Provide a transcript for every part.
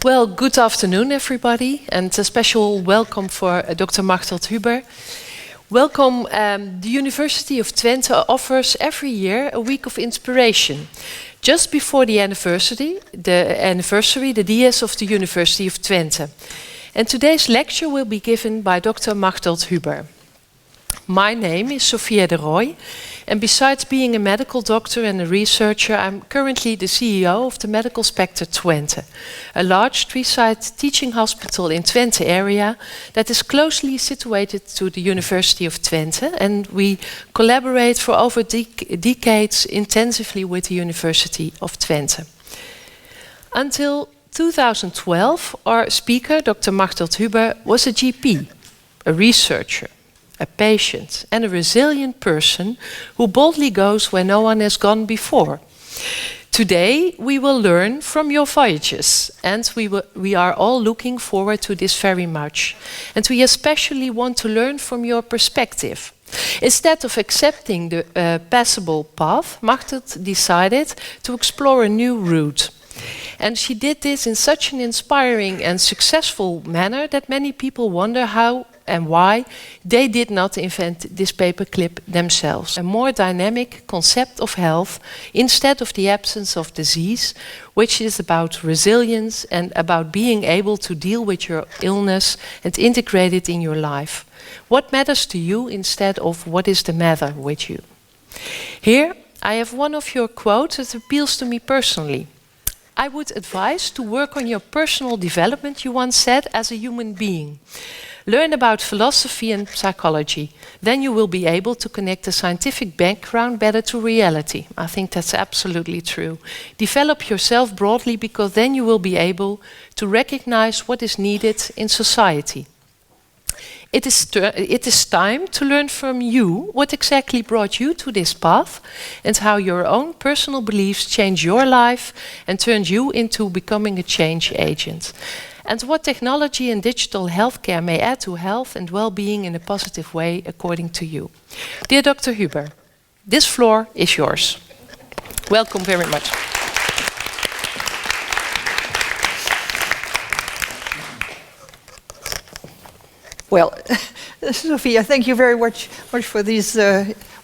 Well, good afternoon, everybody, and a special welcome for Dr. Machteld Huber. Welcome. The University of Twente offers every year a week of inspiration. Just before the anniversary, the dies of the University of Twente. And today's lecture will be given by Dr. Machteld Huber. My name is Sophia de Rooij, and besides being a medical doctor and a researcher, I'm currently the CEO of the Medical Spectre Twente, a large three-site teaching hospital in Twente area that is closely situated to the University of Twente, and we collaborate for over decades intensively with the University of Twente. Until 2012, our speaker, Dr. Machteld Huber, was a GP, a researcher, a patient, and a resilient person who boldly goes where no one has gone before. Today, we will learn from your voyages, and we are all looking forward to this very much. And we especially want to learn from your perspective. Instead of accepting the passable path, Machteld decided to explore a new route. And she did this in such an inspiring and successful manner that many people wonder how and why they did not invent this paperclip themselves. A more dynamic concept of health instead of the absence of disease, which is about resilience and about being able to deal with your illness and integrate it in your life. What matters to you instead of what is the matter with you? Here I have one of your quotes that appeals to me personally. I would advise to work on your personal development, you once said, as a human being. Learn about philosophy and psychology. Then you will be able to connect the scientific background better to reality. I think that's absolutely true. Develop yourself broadly, because then you will be able to recognize what is needed in society. It is time to learn from you what exactly brought you to this path and how your own personal beliefs change your life and turned you into becoming a change agent. And what technology and digital healthcare may add to health and well-being in a positive way according to you. Dear Dr. Huber, this floor is yours. Welcome very much. Well, Sophia, thank you very much for these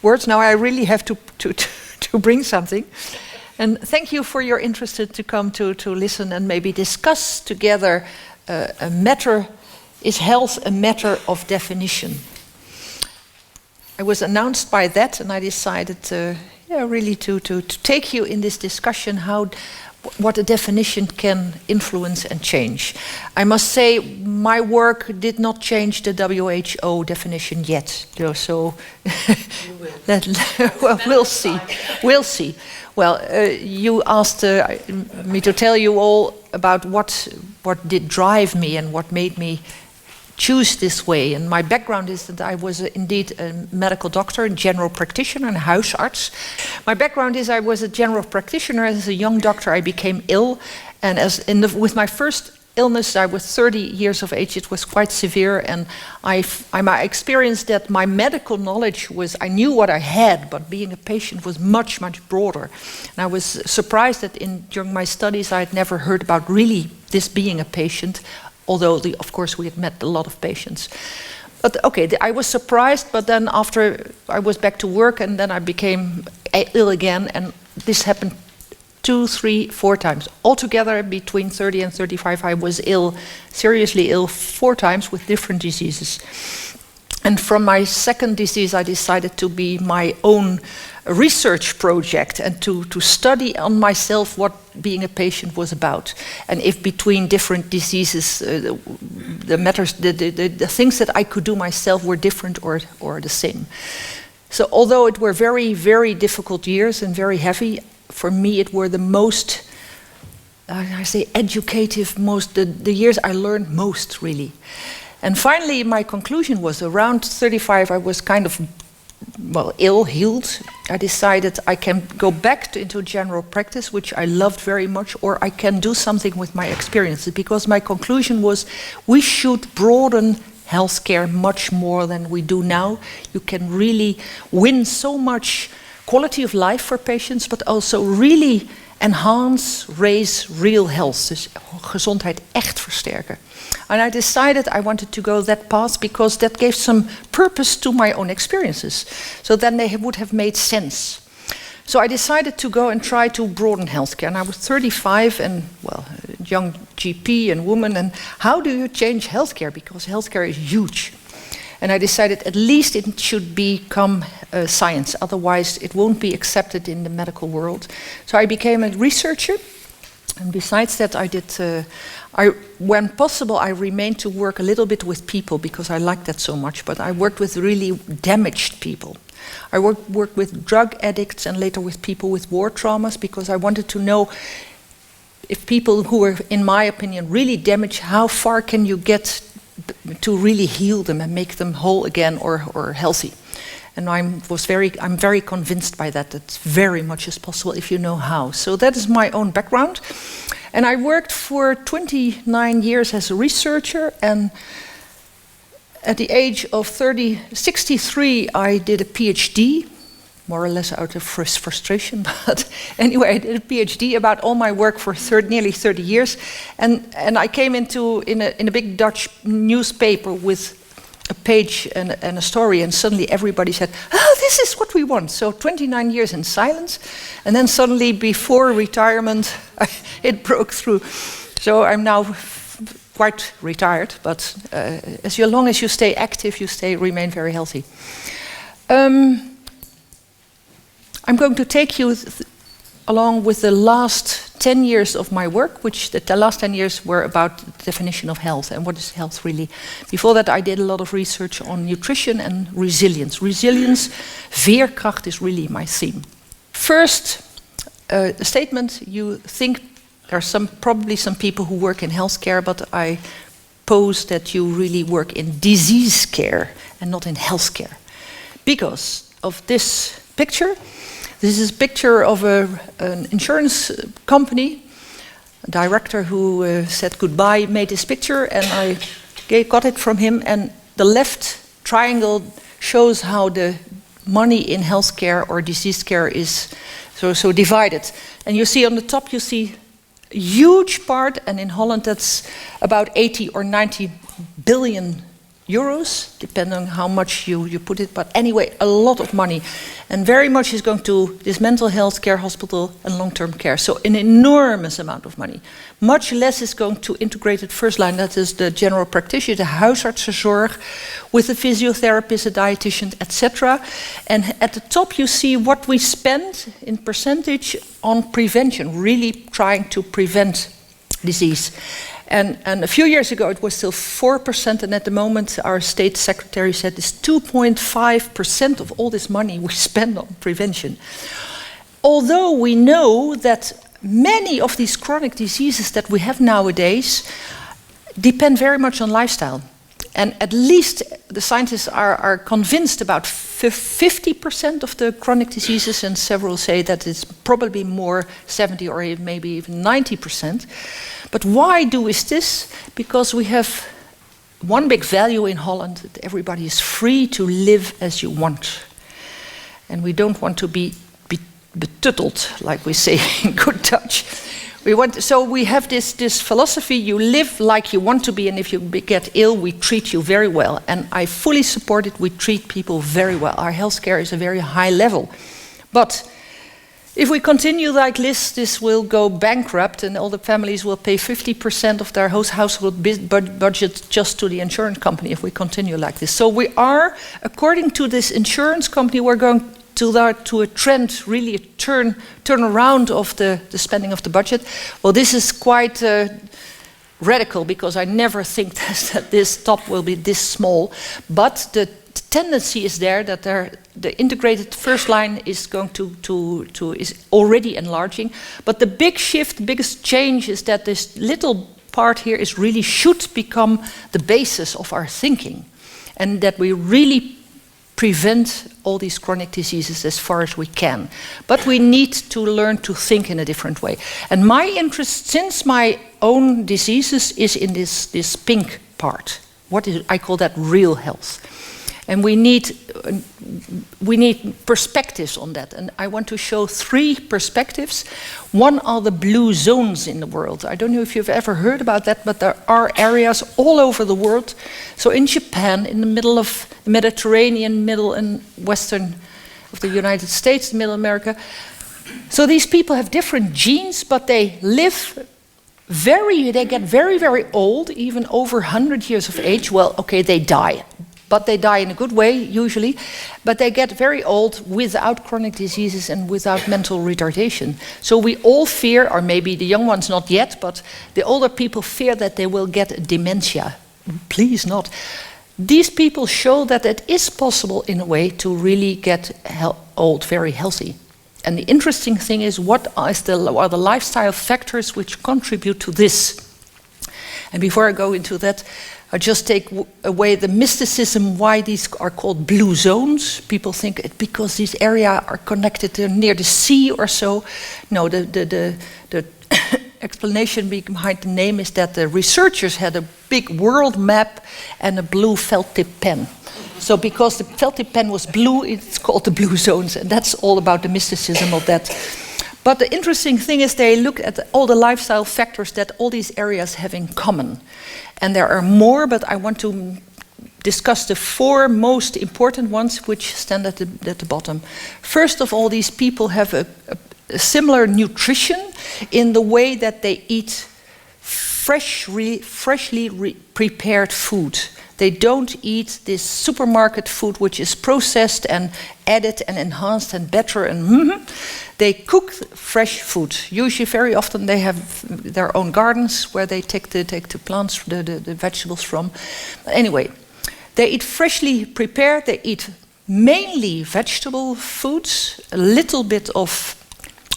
words. Now I really have to bring something. And thank you for your interest to come to listen and maybe discuss together a matter. Is health a matter of definition? I was announced by that, and I decided really to take you in this discussion what a definition can influence and change. I must say my work did not change the WHO definition yet. So well, we'll see. We'll see. Well, you asked me to tell you all about what did drive me and what made me choose this way. And my background is that I was indeed a medical doctor, a general practitioner, and huisarts. My background is I was a general practitioner. As a young doctor, I became ill, and with my first illness, I was 30 years of age. It was quite severe, and I experienced that my medical knowledge I knew what I had, but being a patient was much, much broader. And I was surprised that during my studies, I had never heard about really this being a patient, although, of course, we had met a lot of patients. But okay, I was surprised, but then after I was back to work, and then I became ill again, and this happened 2, 3, 4 times. Altogether, between 30 and 35, I was ill, seriously ill, 4 times with different diseases. And from my second disease, I decided to be my own research project and to study on myself what being a patient was about, and if between different diseases the things that I could do myself were different or the same. So although it were very, very difficult years and very heavy, for me it were the most, I say educative, the years I learned most, really. And finally my conclusion was around 35, I was kind of ill-healed. I decided I can go back into general practice, which I loved very much, or I can do something with my experiences, because my conclusion was we should broaden healthcare much more than we do now. You can really win so much quality of life for patients, but also really enhance, raise real health. Dus gezondheid echt versterken. And I decided I wanted to go that path because that gave some purpose to my own experiences. So then they would have made sense. So I decided to go and try to broaden healthcare. And I was 35 and, well, a young GP and woman. And how do you change healthcare? Because healthcare is huge. And I decided at least it should become science. Otherwise, it won't be accepted in the medical world. So I became a researcher. And besides that, I did, when possible, I remained to work a little bit with people because I liked that so much. But I worked with really damaged people. I worked with drug addicts and later with people with war traumas because I wanted to know if people who were, in my opinion, really damaged, how far can you get to really heal them and make them whole again or healthy. And I'm very convinced by that very much is possible if you know how. So that is my own background. And I worked for 29 years as a researcher, and at the age of 63, I did a PhD, more or less out of frustration, but anyway, I did a PhD about all my work for nearly 30 years. And I came in a big Dutch newspaper with a page and a story, and suddenly everybody said, oh, this is what we want. So 29 years in silence, and then suddenly before retirement, it broke through. So I'm now quite retired, but as long as you stay active, you remain very healthy. I'm going to take you along with the last 10 years of my work, which the last 10 years were about the definition of health and what is health really. Before that, I did a lot of research on nutrition and resilience. Resilience, veerkracht is really my theme. First, a statement. You think there are probably some people who work in healthcare, but I pose that you really work in disease care and not in healthcare. Because of this picture. This is a picture of an insurance company. A director who said goodbye made this picture, and I got it from him. And the left triangle shows how the money in healthcare or disease care is so divided. And you see on the top, you see a huge part, and in Holland that's about 80 or 90 billion euros, depending on how much you put it, but anyway, a lot of money. And very much is going to this mental health care, hospital, and long-term care. So an enormous amount of money. Much less is going to integrated first line, that is the general practitioner, the huisartsenzorg, with a physiotherapist, a dietitian, etc. And at the top you see what we spend in percentage on prevention, really trying to prevent disease. And a few years ago it was still 4%, and at the moment our state secretary said it's 2.5% of all this money we spend on prevention. Although we know that many of these chronic diseases that we have nowadays depend very much on lifestyle. And at least the scientists are convinced about 50% of the chronic diseases, and several say that it's probably more, 70 or maybe even 90%. But why is this? Because we have one big value in Holland, that everybody is free to live as you want. And we don't want to be betutteld, like we say in good Dutch. So we have this philosophy, you live like you want to be, and if you get ill, we treat you very well. And I fully support it, we treat people very well. Our healthcare is a very high level. But if we continue like this will go bankrupt, and all the families will pay 50% of their household budget just to the insurance company if we continue like this. So we are, according to this insurance company, we're going to a trend, really a turnaround of the spending of the budget. Well, this is quite radical, because I never think that this top will be this small. But the tendency is there that the integrated first line is going is already enlarging. But the big shift, the biggest change is that this little part here should become the basis of our thinking, and that we really prevent all these chronic diseases as far as we can. But we need to learn to think in a different way. And my interest, since my own diseases, is in this pink part. I call that real health. And we need perspectives on that. And I want to show 3 perspectives. One are the blue zones in the world. I don't know if you've ever heard about that, but there are areas all over the world. So in Japan, in the middle of the Mediterranean, middle and western of the United States, Middle America. So these people have different genes, but they live they get very, very old, even over 100 years of age. Well, okay, they die. But they die in a good way, usually. But they get very old without chronic diseases and without mental retardation. So we all fear, or maybe the young ones not yet, but the older people fear that they will get dementia. Please not. These people show that it is possible in a way to really get old very healthy. And the interesting thing is, what are the lifestyle factors which contribute to this? And before I go into that, I just take away the mysticism why these are called blue zones. People think it's because these areas are connected to near the sea or so. No, the explanation behind the name is that the researchers had a big world map and a blue felt tip pen. So because the felt tip pen was blue, it's called the blue zones, and that's all about the mysticism of that. But the interesting thing is they look at all the lifestyle factors that all these areas have in common. And there are more, but I want to discuss the 4 most important ones which stand at the bottom. First of all, these people have a similar nutrition in the way that they eat freshly prepared food. They don't eat this supermarket food which is processed and added and enhanced and better and They cook fresh food. Usually, very often, they have their own gardens where they take the plants, the vegetables from. Anyway, they eat freshly prepared. They eat mainly vegetable foods, a little bit of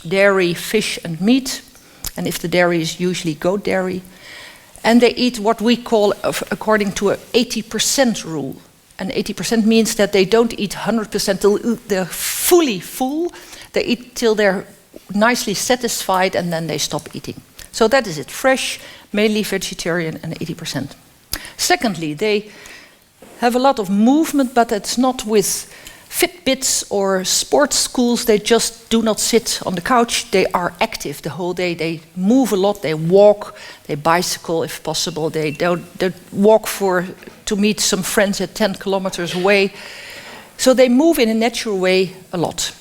dairy, fish, and meat. And if the dairy is usually goat dairy. And they eat what we call, according to an 80% rule. And 80% means that they don't eat 100% till they're fully full. They eat till they're nicely satisfied and then they stop eating. So that is it, fresh, mainly vegetarian and 80%. Secondly, they have a lot of movement, but it's not with Fitbits or sports schools. They just do not sit on the couch. They are active the whole day. They move a lot. They walk. They bicycle if possible. They don't walk to meet some friends at 10 kilometers away. So they move in a natural way a lot.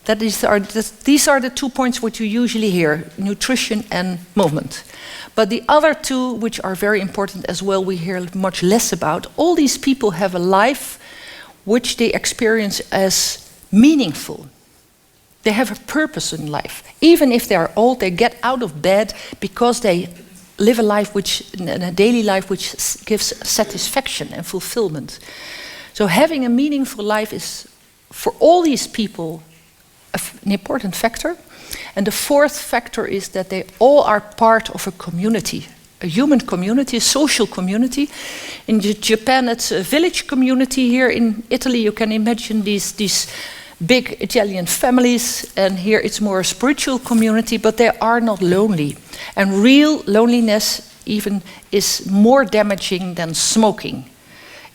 These are the 2 points which you usually hear, nutrition and movement. But the other 2, which are very important as well, we hear much less about. All these people have a life which they experience as meaningful. They have a purpose in life. Even if they are old, they get out of bed because they live a life a daily life which gives satisfaction and fulfillment. So having a meaningful life is, for all these people, an important factor. And the 4th factor is that they all are part of a community. A human community, a social community. In Japan, it's a village community. Here in Italy, you can imagine these big Italian families, and here it's more a spiritual community, but they are not lonely. And real loneliness even is more damaging than smoking.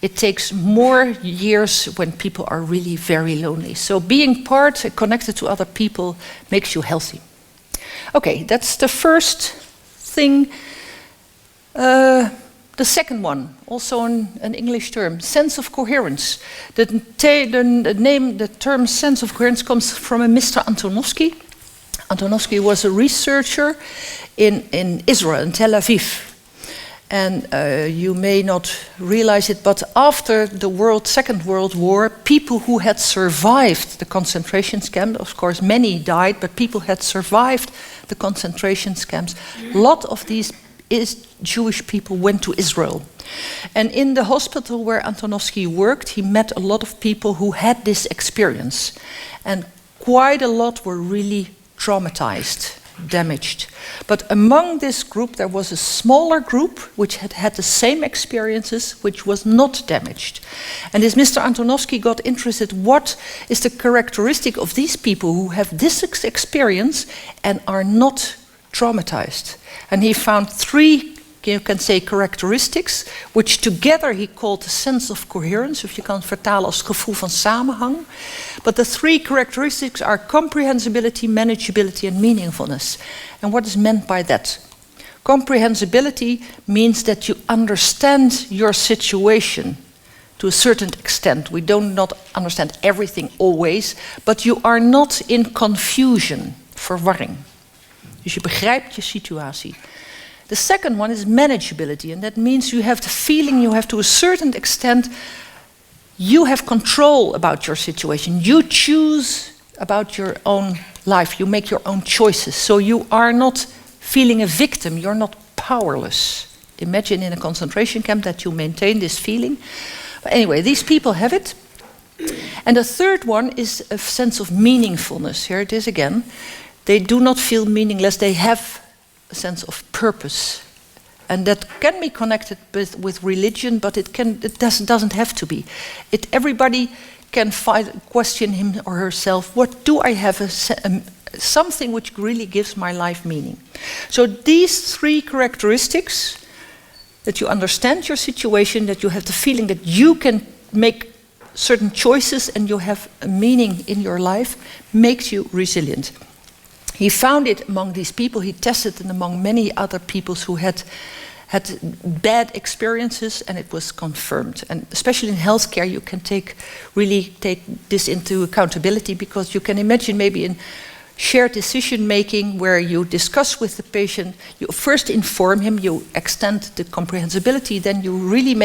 It takes more years when people are really very lonely. So being connected to other people makes you healthy. Okay, that's the first thing. The second one, also an English term, sense of coherence. The term sense of coherence comes from a Mr. Antonovsky. Antonovsky was a researcher in Israel, in Tel Aviv. And you may not realize it, but after the Second World War, people who had survived the concentration camps, of course many died, but people had survived the concentration camps. A lot of these Jewish people went to Israel. And in the hospital where Antonovsky worked, he met a lot of people who had this experience. And quite a lot were really traumatized, damaged. But among this group, there was a smaller group which had the same experiences, which was not damaged. And as Mr. Antonovsky got interested, what is the characteristic of these people who have this experience and are not traumatized? And he found 3 you can say characteristics, which together he called the sense of coherence, of je kan het vertalen als het gevoel van samenhang. But the three characteristics are comprehensibility, manageability and meaningfulness. And what is meant by that? Comprehensibility means that you understand your situation to a certain extent. We do not understand everything always, but you are not in confusion, verwarring. Dus je begrijpt je situatie. The second one is manageability, and that means you have the feeling you have to a certain extent, you have control about your situation. You choose about your own life. You make your own choices. So you are not feeling a victim. You're not powerless. Imagine in a concentration camp that you maintain this feeling. But anyway, these people have it. And the third one is a sense of meaningfulness. Here it is again. They do not feel meaningless. They have a sense of purpose. And that can be connected with religion, but it doesn't have to be. Everybody can question him or herself, what do I have something which really gives my life meaning? So these three characteristics, that you understand your situation, that you have the feeling that you can make certain choices and you have a meaning in your life, makes you resilient. He found it among these people. He tested it among many other people who had bad experiences, and it was confirmed. And especially in healthcare, you can really take this into accountability, because you can imagine maybe in shared decision making where you discuss with the patient, you first inform him, you extend the comprehensibility, then you really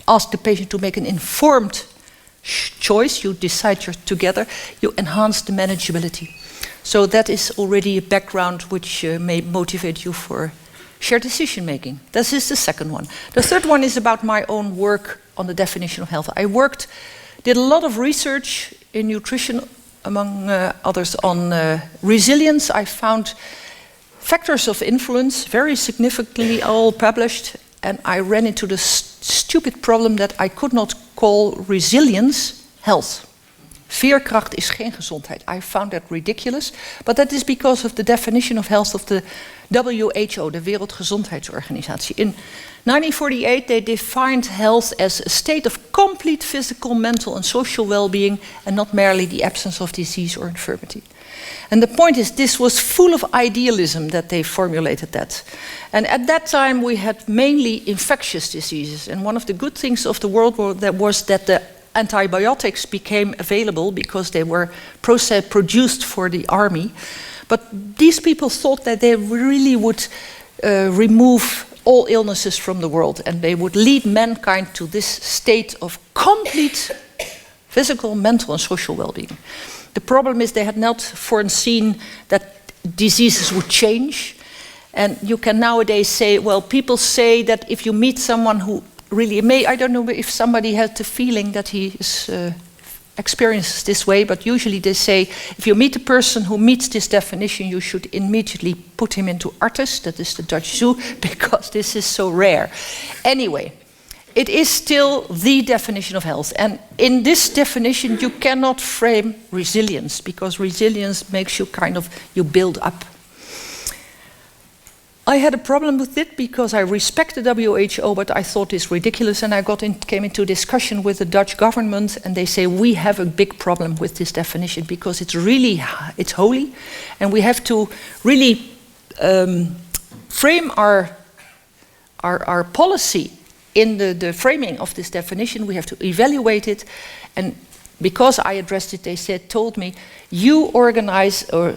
ask the patient to make an informed choice, you decide together, you enhance the manageability. So that is already a background which may motivate you for shared decision making. This is the second one. The third one is about my own work on the definition of health. I did a lot of research in nutrition, among others on resilience. I found factors of influence, very significantly all published, and I ran into the stupid problem that I could not call resilience health. Veerkracht is geen gezondheid. I found that ridiculous, but that is because of the definition of health of the WHO, de Wereldgezondheidsorganisatie. In 1948, they defined health as a state of complete physical, mental and social well-being, and not merely the absence of disease or infirmity. And the point is, this was full of idealism that they formulated that. And at that time, we had mainly infectious diseases. And one of the good things of the World War was that the antibiotics became available because they were produced for the army. But these people thought that they really would remove all illnesses from the world, and they would lead mankind to this state of complete physical, mental and social well-being. The problem is they had not foreseen that diseases would change. And you can nowadays say, well, people say that if you meet someone who really I don't know if somebody had the feeling that he is experiences this way, but usually they say if you meet a person who meets this definition, you should immediately put him into Artis, that is the Dutch zoo, because this is so rare. Anyway, it is still the definition of health, and in this definition you cannot frame resilience, because resilience makes you you build up. I had a problem with it because I respect the WHO, but I thought it's ridiculous, and I came into discussion with the Dutch government, and they say we have a big problem with this definition because it's holy, and we have to really frame our policy in the framing of this definition. We have to evaluate it, and because I addressed it, they told me, you organize a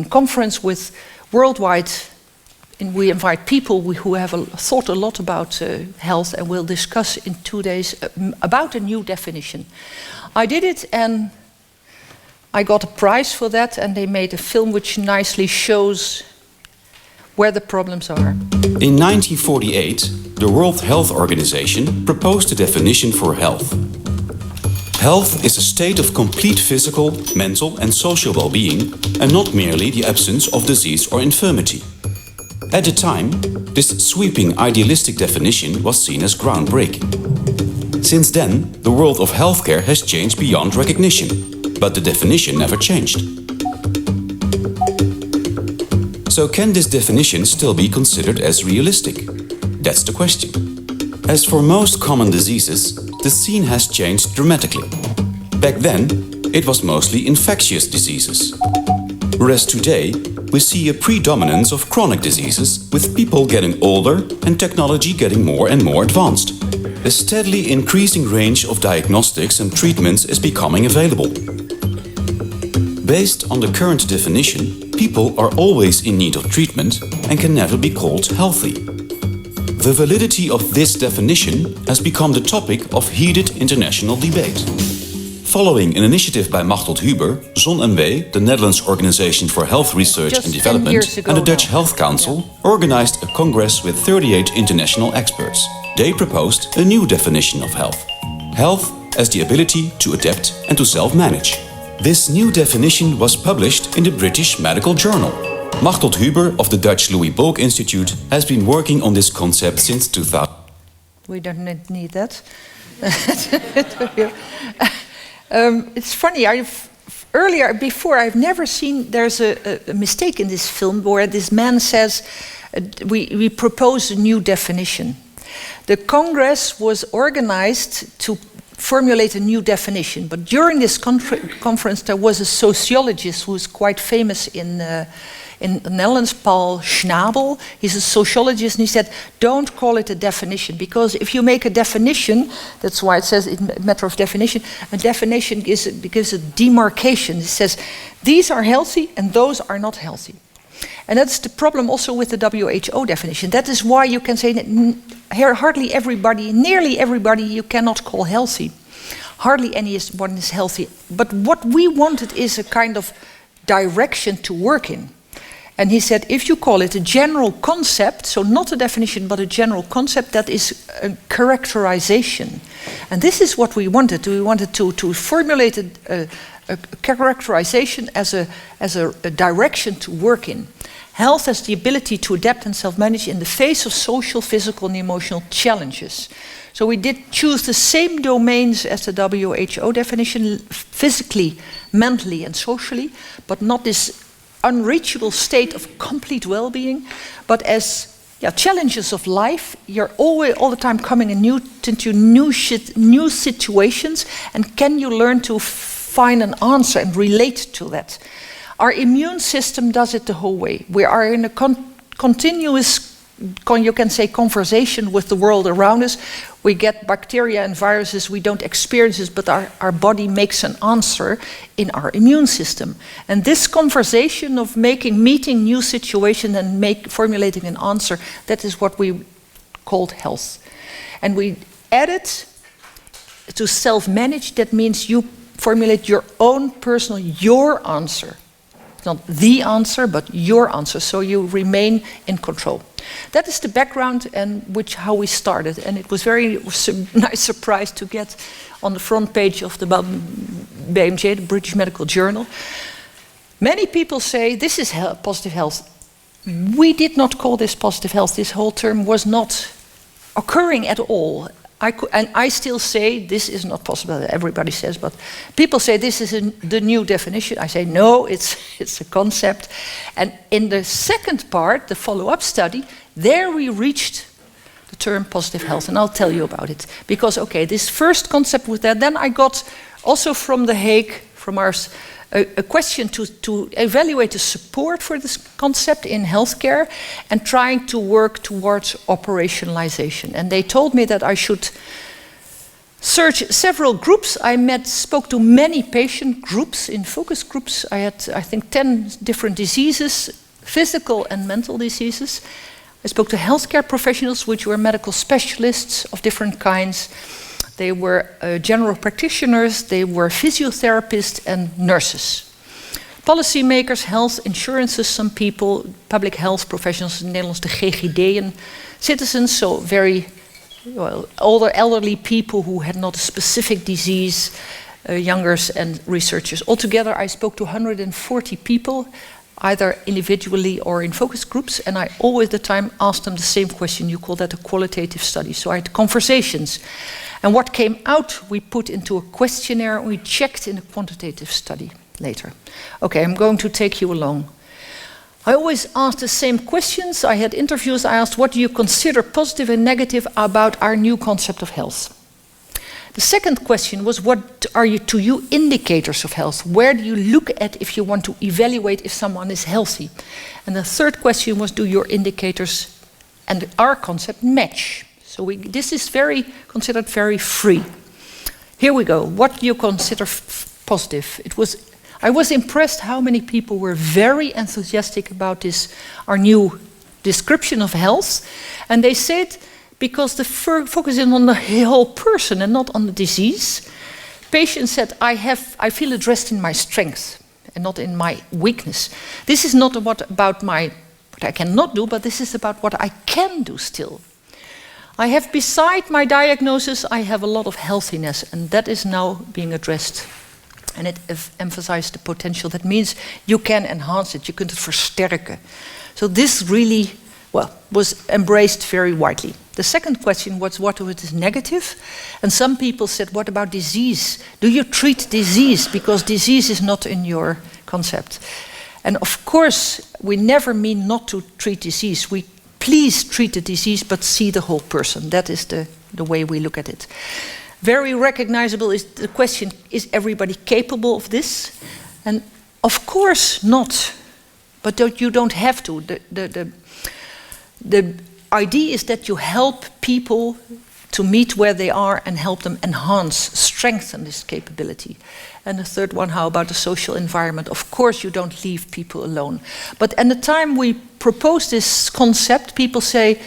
conference with worldwide. And we invite people who have thought a lot about health, and we'll discuss in 2 days about a new definition. I did it, and I got a prize for that, and they made a film which nicely shows where the problems are. In 1948, the World Health Organization proposed a definition for health. Health is a state of complete physical, mental and social well-being, and not merely the absence of disease or infirmity. At the time, this sweeping idealistic definition was seen as groundbreaking. Since then, the world of healthcare has changed beyond recognition, but the definition never changed. So can this definition still be considered as realistic? That's the question. As for most common diseases, the scene has changed dramatically. Back then, it was mostly infectious diseases. Whereas today, we see a predominance of chronic diseases, with people getting older and technology getting more and more advanced. A steadily increasing range of diagnostics and treatments is becoming available. Based on the current definition, people are always in need of treatment and can never be called healthy. The validity of this definition has become the topic of heated international debate. Following an initiative by Machteld Huber, ZonMW, the Netherlands Organization for Health Research Just and 10 Development, years ago and the Dutch now. Health Council organized a congress with 38 international experts. They proposed a new definition of health. Health as the ability to adapt and to self-manage. This new definition was published in the British Medical Journal. Machteld Huber of the Dutch Louis Bolk Institute has been working on this concept since 2000. We don't need that. It's funny, I've never seen, there's a mistake in this film where this man says, we propose a new definition. The Congress was organized to formulate a new definition, but during this conference there was a sociologist who was quite famous in the Netherlands, Paul Schnabel. He's a sociologist, and he said, don't call it a definition, because if you make a definition, that's why it says it's a matter of definition, a definition gives a demarcation. It says, these are healthy and those are not healthy. And that's the problem also with the WHO definition. That is why you can say that hardly everybody, nearly everybody you cannot call healthy. Hardly anyone is healthy. But what we wanted is a kind of direction to work in. And he said, if you call it a general concept, so not a definition, but a general concept, that is a characterization. And this is what we wanted. We wanted to formulate a characterization as a direction to work in. Health as the ability to adapt and self-manage in the face of social, physical, and emotional challenges. So we did choose the same domains as the WHO definition, physically, mentally, and socially, but not this unreachable state of complete well-being, but as challenges of life. You're always, all the time coming into new situations, and can you learn to find an answer and relate to that? Our immune system does it the whole way. We are in a continuous, you can say, conversation with the world around us. We get bacteria and viruses, we don't experience this, but our body makes an answer in our immune system. And this conversation of meeting new situations and formulating an answer, that is what we called health. And we added to self-manage, that means you formulate your own personal, your answer. It's not the answer, but your answer, so you remain in control. That is the background and how we started, and it was very nice surprise to get on the front page of the BMJ, the British Medical Journal. Many people say this is positive health. We did not call this positive health. This whole term was not occurring at all. I still say this is not possible. Everybody says, but people say this is the new definition. I say no, it's a concept. And in the second part, the follow-up study, there we reached the term positive health, and I'll tell you about it. Because this first concept was there. Then I got also from The Hague, from ours, a question to evaluate the support for this concept in healthcare and trying to work towards operationalization. And they told me that I should search several groups. I spoke to many patient groups in focus groups. I had, I think, 10 different diseases, physical and mental diseases. I spoke to healthcare professionals, which were medical specialists of different kinds. They were general practitioners, they were physiotherapists and nurses. Policymakers, health insurances, some people, public health professionals, in Nederlands de GGD'en, citizens, so very older, elderly people who had not a specific disease, youngers and researchers. Altogether, I spoke to 140 people, either individually or in focus groups, and I always at the time asked them the same question. You call that a qualitative study. So I had conversations. And what came out, we put into a questionnaire, and we checked in a quantitative study later. Okay, I'm going to take you along. I always asked the same questions. I had interviews. I asked, what do you consider positive and negative about our new concept of health? The second question was, what are to you indicators of health? Where do you look at if you want to evaluate if someone is healthy? And the third question was, do your indicators and our concept match? So this is considered very free. Here we go. What do you consider positive? I was impressed how many people were very enthusiastic about our new description of health. And they said, because the focus is on the whole person and not on the disease. Patients said, I feel addressed in my strength and not in my weakness. This is not about what I cannot do, but this is about what I can do still. I have, beside my diagnosis, I have a lot of healthiness, and that is now being addressed. And it emphasized the potential. That means you can enhance it, you can versterken. So this really, was embraced very widely. The second question was, what is negative? And some people said, what about disease? Do you treat disease? Because disease is not in your concept. And of course, we never mean not to treat disease. We please treat the disease, but see the whole person. That is the way we look at it. Very recognizable is the question, is everybody capable of this? And of course not, but you don't have to. The idea is that you help people to meet where they are and help them enhance, strengthen this capability. And the third one, how about the social environment? Of course you don't leave people alone. But at the time we proposed this concept, people said,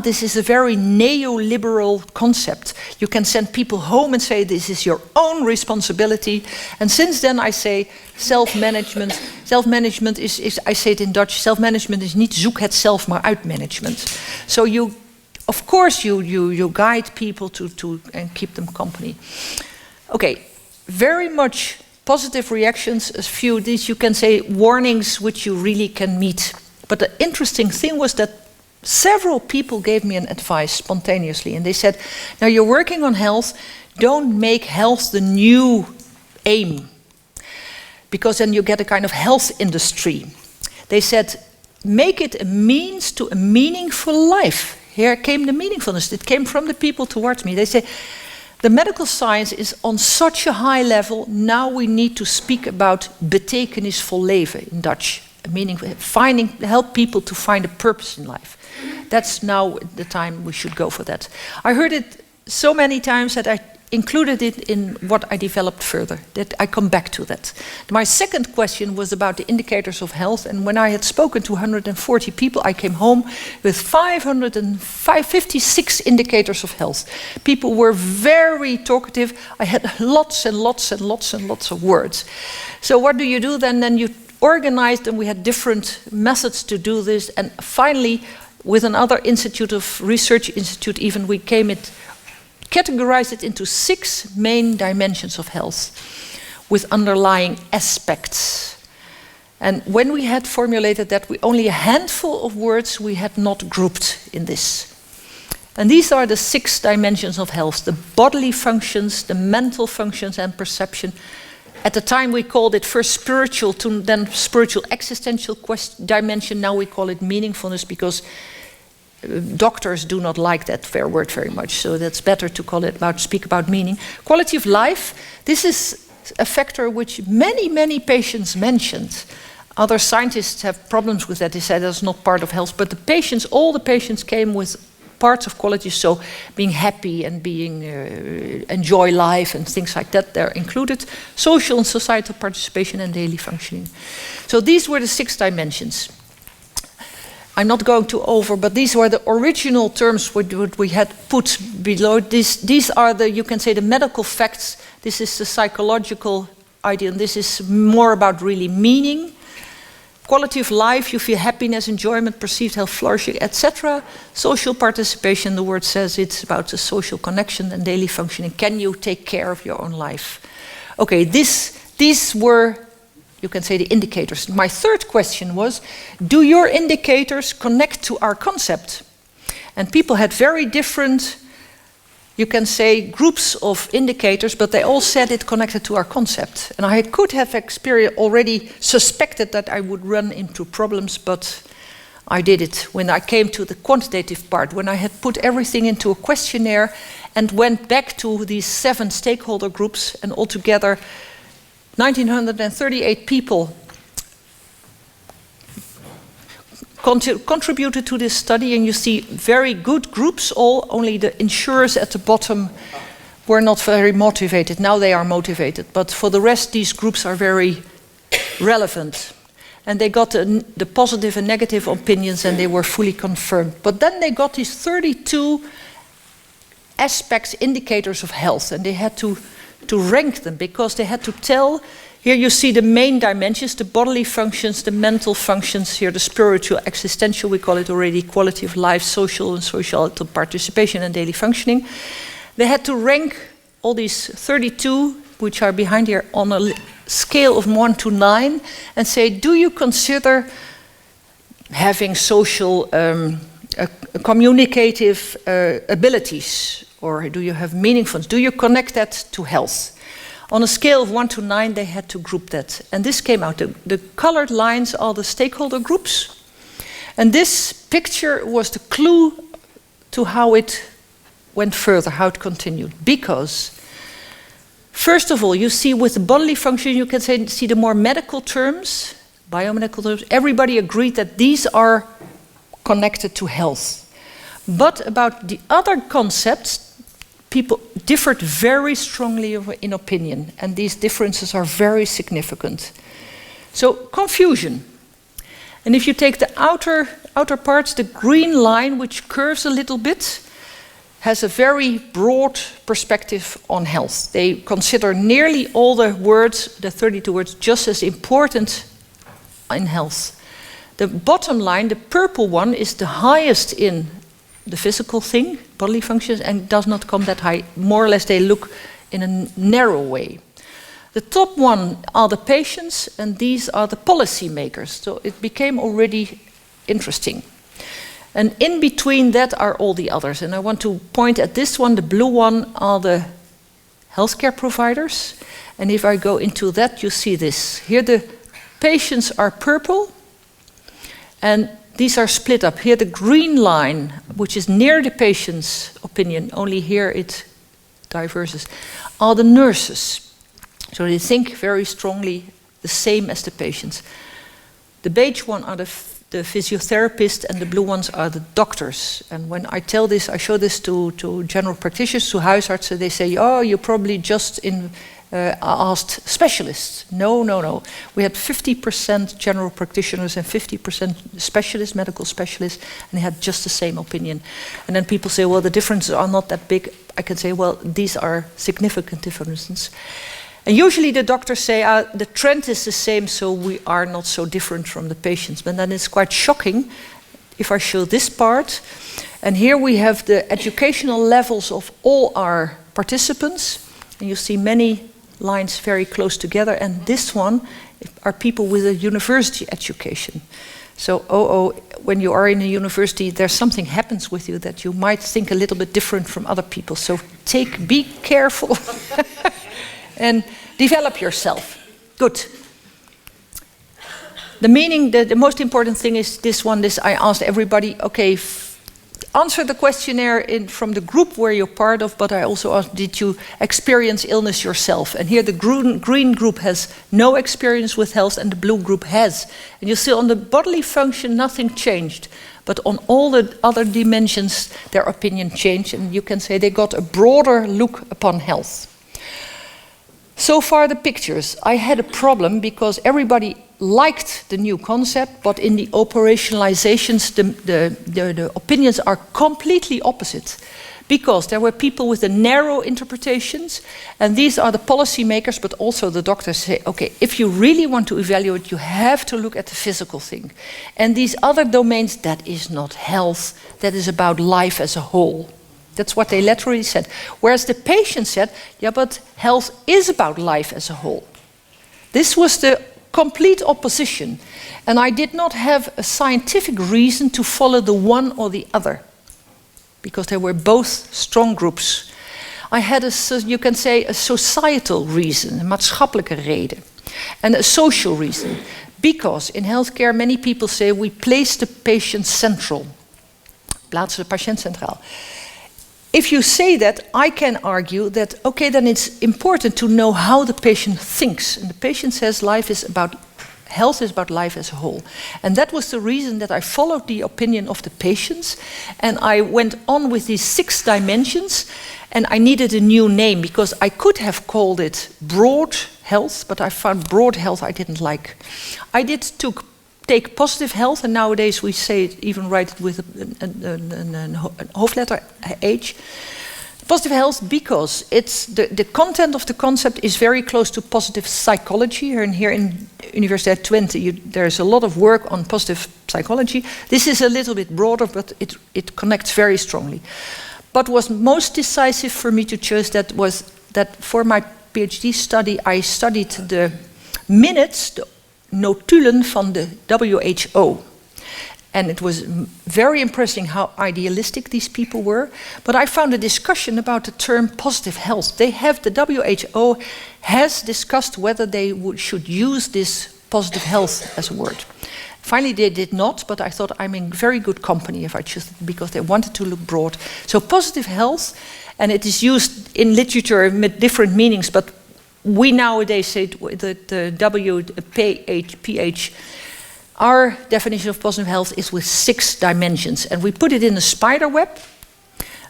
this is a very neoliberal concept. You can send people home and say, this is your own responsibility. And since then I say, self-management. Self-management is, I say it in Dutch, self-management is niet zoek het zelf maar uit management. So of course you guide people to and keep them company. Okay, very much positive reactions, a few of these you can say warnings which you really can meet. But the interesting thing was that several people gave me an advice spontaneously, and they said, now you're working on health, don't make health the new aim, because then you get a kind of health industry. They said, make it a means to a meaningful life. Here came the meaningfulness. It came from the people towards me. They say, the medical science is on such a high level, now we need to speak about betekenisvol leven in Dutch. Meaning help people to find a purpose in life. That's now the time we should go for that. I heard it so many times that I included it in what I developed further, that I come back to that. My second question was about the indicators of health, and when I had spoken to 140 people, I came home with 556 indicators of health. People were very talkative. I had lots and lots and lots and lots of words. So what do you do then? Then you organized, and we had different methods to do this, and finally, with another research institute even, we categorized it into 6 main dimensions of health with underlying aspects. And when we had formulated that, only a handful of words we had not grouped in this. And these are the 6 dimensions of health: the bodily functions, the mental functions and perception. At the time we called it first spiritual, to then spiritual existential dimension. Now we call it meaningfulness, because doctors do not like that word very much. So that's better to speak about meaning. Quality of life. This is a factor which many patients mentioned. Other scientists have problems with that. They said that's not part of health. But all the patients came with parts of quality, so being happy and enjoy life and things like that, they're included. Social and societal participation and daily functioning. So these were the 6 dimensions. I'm not going to but these were the original terms what we had put below. These are you can say, the medical facts. This is the psychological idea, and this is more about really meaning. Quality of life, you feel happiness, enjoyment, perceived health, flourishing, etc. Social participation, the word says it's about the social connection and daily functioning. Can you take care of your own life? Okay, these were, you can say, the indicators. My third question was, do your indicators connect to our concept? And people had very different you can say, groups of indicators, but they all said it connected to our concept. And I could have already suspected that I would run into problems, but I did it when I came to the quantitative part, when I had put everything into a questionnaire and went back to these 7 stakeholder groups, and altogether 1,938 people contributed to this study, and you see very good groups, only the insurers at the bottom were not very motivated. Now they are motivated, but for the rest these groups are very relevant. And they got the positive and negative opinions, and they were fully confirmed. But then they got these 32 aspects, indicators of health, and they had to rank them, because they had to tell. Here you see the main dimensions, the bodily functions, the mental functions, here the spiritual, existential, we call it already, quality of life, social and societal participation and daily functioning. They had to rank all these 32, which are behind here, on a scale of 1 to 9, and say, do you consider having social, communicative abilities, or do you have meaningfulness? Do you connect that to health? On a scale of 1 to 9, they had to group that. And this came out. The colored lines are the stakeholder groups. And this picture was the clue to how it went further, how it continued. Because, first of all, you see with the bodily function, you can see the more medical terms, biomedical terms. Everybody agreed that these are connected to health. But about the other concepts, people differed very strongly in opinion, and these differences are very significant. So, confusion. And if you take the outer parts, the green line, which curves a little bit, has a very broad perspective on health. They consider nearly all the words, the 32 words, just as important in health. The bottom line, the purple one, is the highest in the physical thing, bodily functions, and does not come that high. More or less they look in a narrow way. The top one are the patients, and these are the policy makers. So it became already interesting. And in between that are all the others. And I want to point at this one, the blue one, are the healthcare providers. And if I go into that, you see this. Here the patients are purple, and these are split up. Here the green line, which is near the patient's opinion, only here it diverges, are the nurses. So they think very strongly the same as the patients. The beige one are the physiotherapists, and the blue ones are the doctors. And when I tell this, I show this to general practitioners, to huisartsen, they say, oh, you probably just asked specialists. No. We had 50% general practitioners and 50% specialists, medical specialists, and they had just the same opinion. And then people say, well, the differences are not that big. I can say, well, these are significant differences. And usually the doctors say, the trend is the same, so we are not so different from the patients. But then it's quite shocking if I show this part. And here we have the educational levels of all our participants. And you see many lines very close together. And this one are people with a university education. So, when you are in a university, there's something happens with you that you might think a little bit different from other people. So be careful. And develop yourself. Good. The meaning, the most important thing is this one. I asked everybody, okay, answer the questionnaire from the group where you're part of, but I also asked, did you experience illness yourself? And here the green group has no experience with health, and the blue group has. And you see on the bodily function, nothing changed. But on all the other dimensions, their opinion changed, and you can say they got a broader look upon health. So far the pictures. I had a problem because everybody liked the new concept, but in the operationalizations the opinions are completely opposite. Because there were people with the narrow interpretations, and these are the policymakers, but also the doctors say, okay, if you really want to evaluate, you have to look at the physical thing. And these other domains, that is not health, that is about life as a whole. That's what they literally said. Whereas the patient said, yeah, but health is about life as a whole. This was the complete opposition. And I did not have a scientific reason to follow the one or the other, because they were both strong groups. I had you can say, a societal reason, een maatschappelijke reden, and a social reason. Because in healthcare, many people say we place the patient central. Plaatsen de patiënt centraal. If you say that, I can argue that, okay, then it's important to know how the patient thinks. And the patient says health is about life as a whole. And that was the reason that I followed the opinion of the patients. And I went on with these 6 dimensions. And I needed a new name because I could have called it broad health, but I found broad health I didn't like. I did take positive health, and nowadays we say it, even write it with a hoofdletter H. Positive health because it's the content of the concept is very close to positive psychology. And here in Universiteit Twente, there's a lot of work on positive psychology. This is a little bit broader, but it connects very strongly. What was most decisive for me to choose that was that for my PhD study, I studied the minutes, the notulen van the WHO. And it was very impressive how idealistic these people were. But I found a discussion about the term positive health. The WHO has discussed whether they should use this positive health as a word. Finally, they did not, but I thought I'm in very good company if I choose it, because they wanted to look broad. So positive health, and it is used in literature with different meanings, but we nowadays say the WPH. Our definition of positive health is with 6 dimensions, and we put it in a spider web.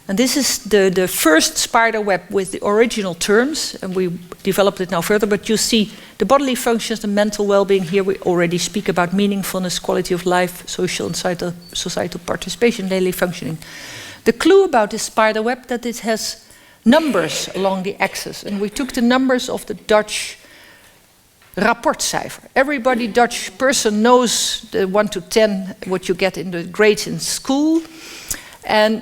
And this is the first spider web with the original terms, and we developed it now further, but you see the bodily functions, the mental well-being. Here we already speak about meaningfulness, quality of life, social and societal participation, daily functioning. The clue about this spider web that it has numbers along the axis, and we took the numbers of the Dutch rapportcijfer. Every Dutch person knows the 1 to 10, what you get in the grades in school. And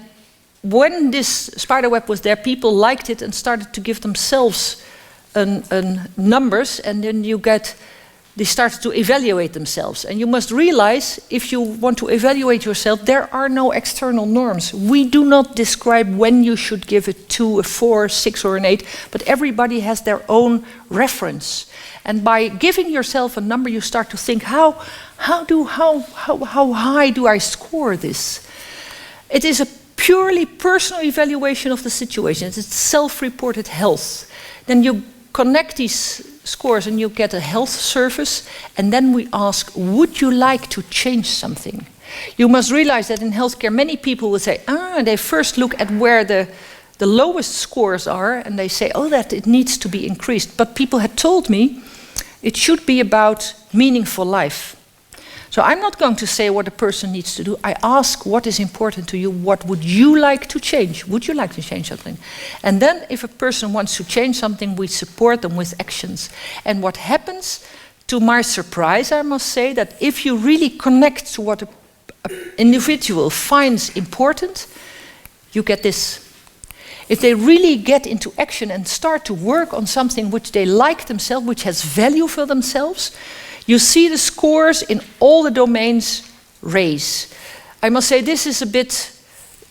when this spider web was there, people liked it and started to give themselves numbers, and then they started to evaluate themselves. And you must realize, if you want to evaluate yourself, there are no external norms. We do not describe when you should give a 2, a 4, 6, or an 8, but everybody has their own reference. And by giving yourself a number, you start to think, how high do I score this? It is a purely personal evaluation of the situation. It's self-reported health. Then you connect these scores and you get a health service, and then we ask, would you like to change something? You must realize that in healthcare, many people will say, they first look at where the lowest scores are, and they say, that it needs to be increased. But people had told me it should be about meaningful life. So I'm not going to say what a person needs to do. I ask, what is important to you? What would you like to change? Would you like to change something? And then if a person wants to change something, we support them with actions. And what happens, to my surprise, I must say, that if you really connect to what an individual finds important, you get this. If they really get into action and start to work on something which they like themselves, which has value for themselves, you see the scores in all the domains raise. I must say this is a bit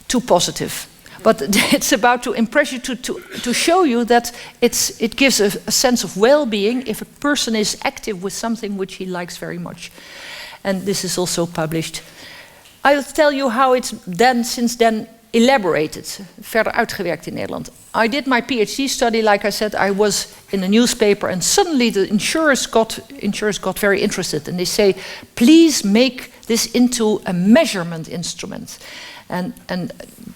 too positive, but it's about to impress you, to show you that it gives a sense of well-being if a person is active with something which he likes very much. And this is also published. I'll tell you how it's since then elaborated, verder uitgewerkt in Nederland. I did my PhD study, like I said, I was in a newspaper, and suddenly the insurers got very interested, and they say, please make this into a measurement instrument. And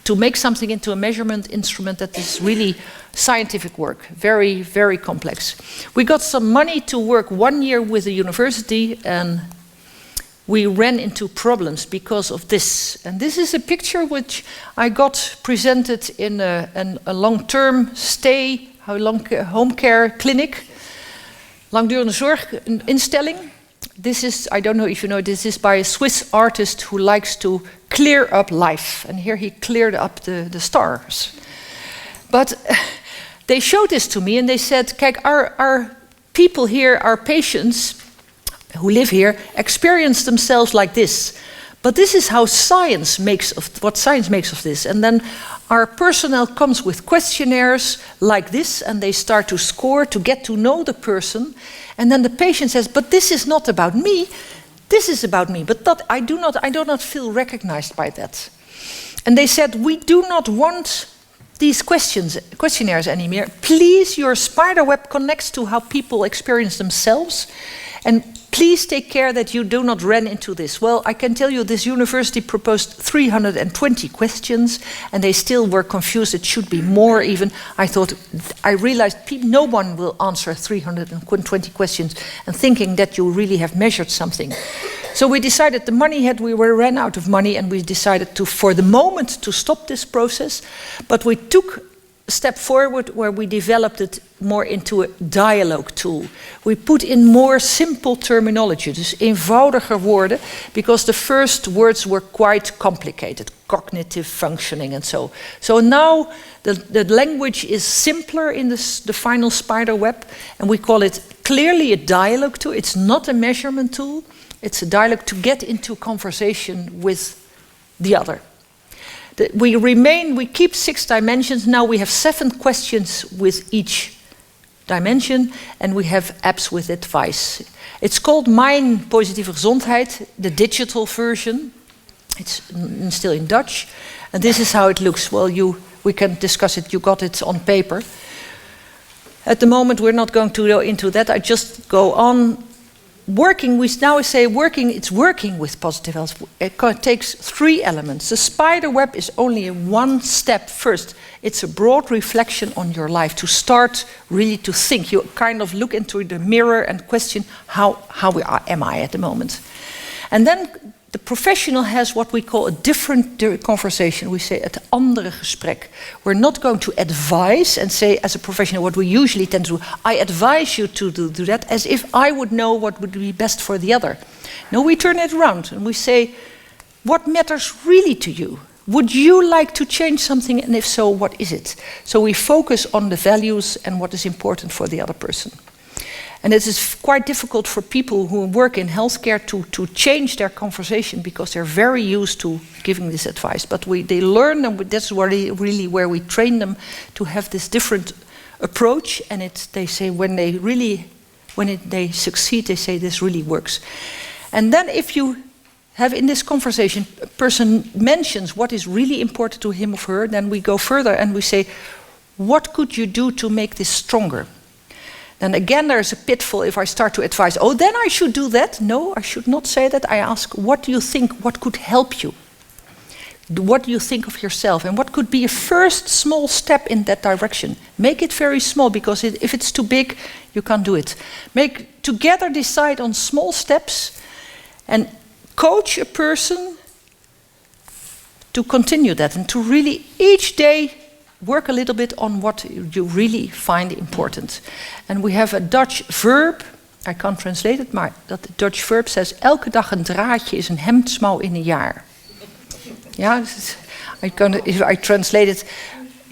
to make something into a measurement instrument, that is really scientific work, very, very complex. We got some money to work 1 year with the university, and we ran into problems because of this. And this is a picture which I got presented in a long-term stay, home care clinic, langdurende zorginstelling. This is, I don't know if you know, this is by a Swiss artist who likes to clear up life. And here he cleared up the stars. But they showed this to me and they said, kijk, our people here, our patients who live here, experience themselves like this. But this is how science makes what science makes of this. And then our personnel comes with questionnaires like this, and they start to score to get to know the person. And then the patient says, but this is not about me, this is about me. But I do not feel recognized by that. And they said, we do not want these questionnaires anymore. Please, your spider web connects to how people experience themselves. And please take care that you do not run into this. Well, I can tell you this university proposed 320 questions, and they still were confused. It should be more even. I realized no one will answer 320 questions and thinking that you really have measured something. So we decided we ran out of money, and we decided to, for the moment, to stop this process. But we took a step forward where we developed it more into a dialogue tool. We put in more simple terminology, dus eenvoudiger woorden, because the first words were quite complicated, cognitive functioning and so. So now the language is simpler in the final spider web, and we call it clearly a dialogue tool. It's not a measurement tool, it's a dialogue to get into conversation with the other. We keep 6 dimensions. Now we have 7 questions with each dimension, and we have apps with advice. It's called Mijn Positieve Gezondheid, the digital version. It's still in Dutch, and this is how it looks. Well, we can discuss it. You got it on paper. At the moment, we're not going to go into that. I just go on. Working, we now say it's working with positive health. It takes 3 elements. The spider web is only one step first. It's a broad reflection on your life to start really to think. You kind of look into the mirror and question, how am I at the moment? And then the professional has what we call a different conversation. We say het andere gesprek. We're not going to advise and say, as a professional, what we usually tend to do, I advise you to do that, as if I would know what would be best for the other. No, we turn it around and we say, what matters really to you? Would you like to change something, and if so, what is it? So we focus on the values and what is important for the other person. And it is quite difficult for people who work in healthcare to change their conversation, because they're very used to giving this advice. But they learn, and that's really where we train them to have this different approach. And they say when they succeed, they say this really works. And then if you have in this conversation, a person mentions what is really important to him or her, then we go further and we say, what could you do to make this stronger? Then again, there's a pitfall if I start to advise, oh, then I should do that. No, I should not say that. I ask, what do you think, what could help you? What do you think of yourself? And what could be a first small step in that direction? Make it very small, because if it's too big, you can't do it. Together decide on small steps and coach a person to continue that, and to really each day work a little bit on what you really find important. And we have a Dutch verb, I can't translate it, maar dat Dutch verb says, elke dag een draadje is een hemdsmouw in een jaar. Yeah, if I translate it,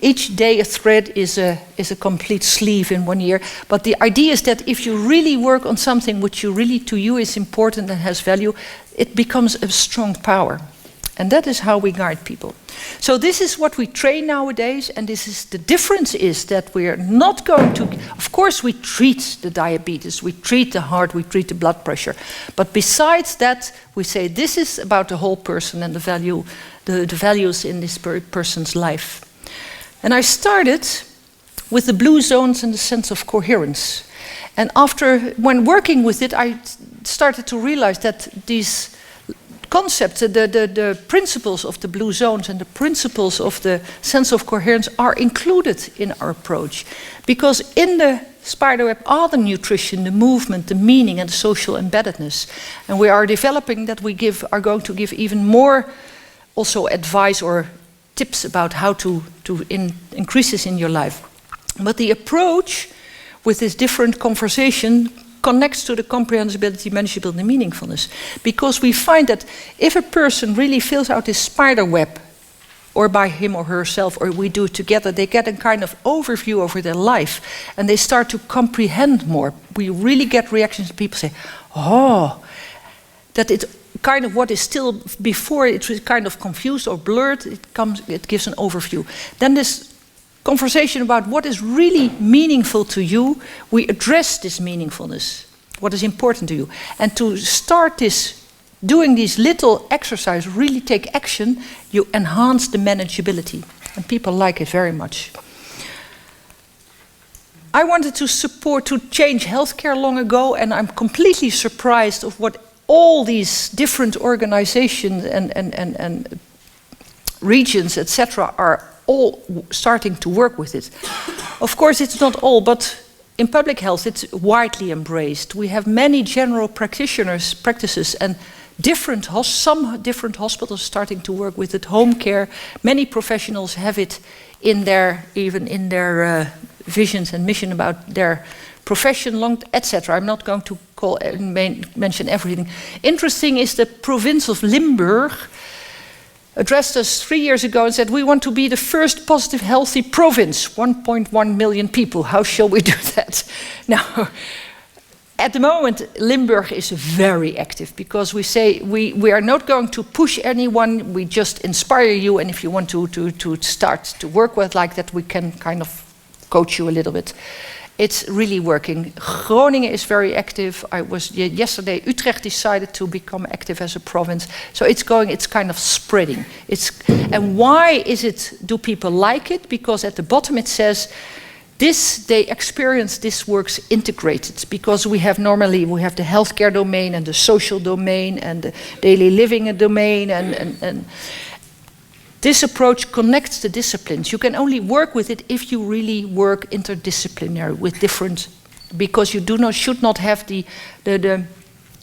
each day a thread is a complete sleeve in 1 year. But the idea is that if you really work on something which to you is important and has value, it becomes a strong power. And that is how we guide people. So this is what we train nowadays, and the difference is that we are not going to, of course we treat the diabetes, we treat the heart, we treat the blood pressure. But besides that, we say this is about the whole person and the values in this person's life. And I started with the blue zones and the sense of coherence. And when working with it, I started to realize that these concepts, the principles of the blue zones and the principles of the sense of coherence are included in our approach. Because in the spider web are the nutrition, the movement, the meaning, and the social embeddedness. And we are developing that are going to give even more also advice or tips about how to increase this in your life. But the approach with this different conversation connects to the comprehensibility, manageability, and meaningfulness. Because we find that if a person really fills out this spider web, or by him or herself, or we do it together, they get a kind of overview over their life, and they start to comprehend more. We really get reactions, people say, oh, that it kind of what is still before it was kind of confused or blurred, it gives an overview. Then this conversation about what is really meaningful to you, we address this meaningfulness, what is important to you. And to start this, doing these little exercises, really take action, you enhance the manageability. And people like it very much. I wanted to change healthcare long ago, and I'm completely surprised of what all these different organizations and regions, etc., are all starting to work with it. Of course, it's not all, but in public health, it's widely embraced. We have many general practices, and some different hospitals starting to work with it. Home care, many professionals have it in their visions and mission about their profession, etc. I'm not going to mention everything. Interesting is the province of Limburg addressed us 3 years ago and said, we want to be the first positive, healthy province, 1.1 million people. How shall we do that? Now, at the moment, Limburg is very active because we say we are not going to push anyone, we just inspire you, and if you want to start to work with like that, we can kind of coach you a little bit. It's really working. Groningen is very active. Yesterday, Utrecht decided to become active as a province. So it's kind of spreading. And why do people like it? Because at the bottom it says, they experience this works integrated, because we have the healthcare domain and the social domain and the daily living domain, and this approach connects the disciplines. You can only work with it if you really work interdisciplinary with different, because you should not have the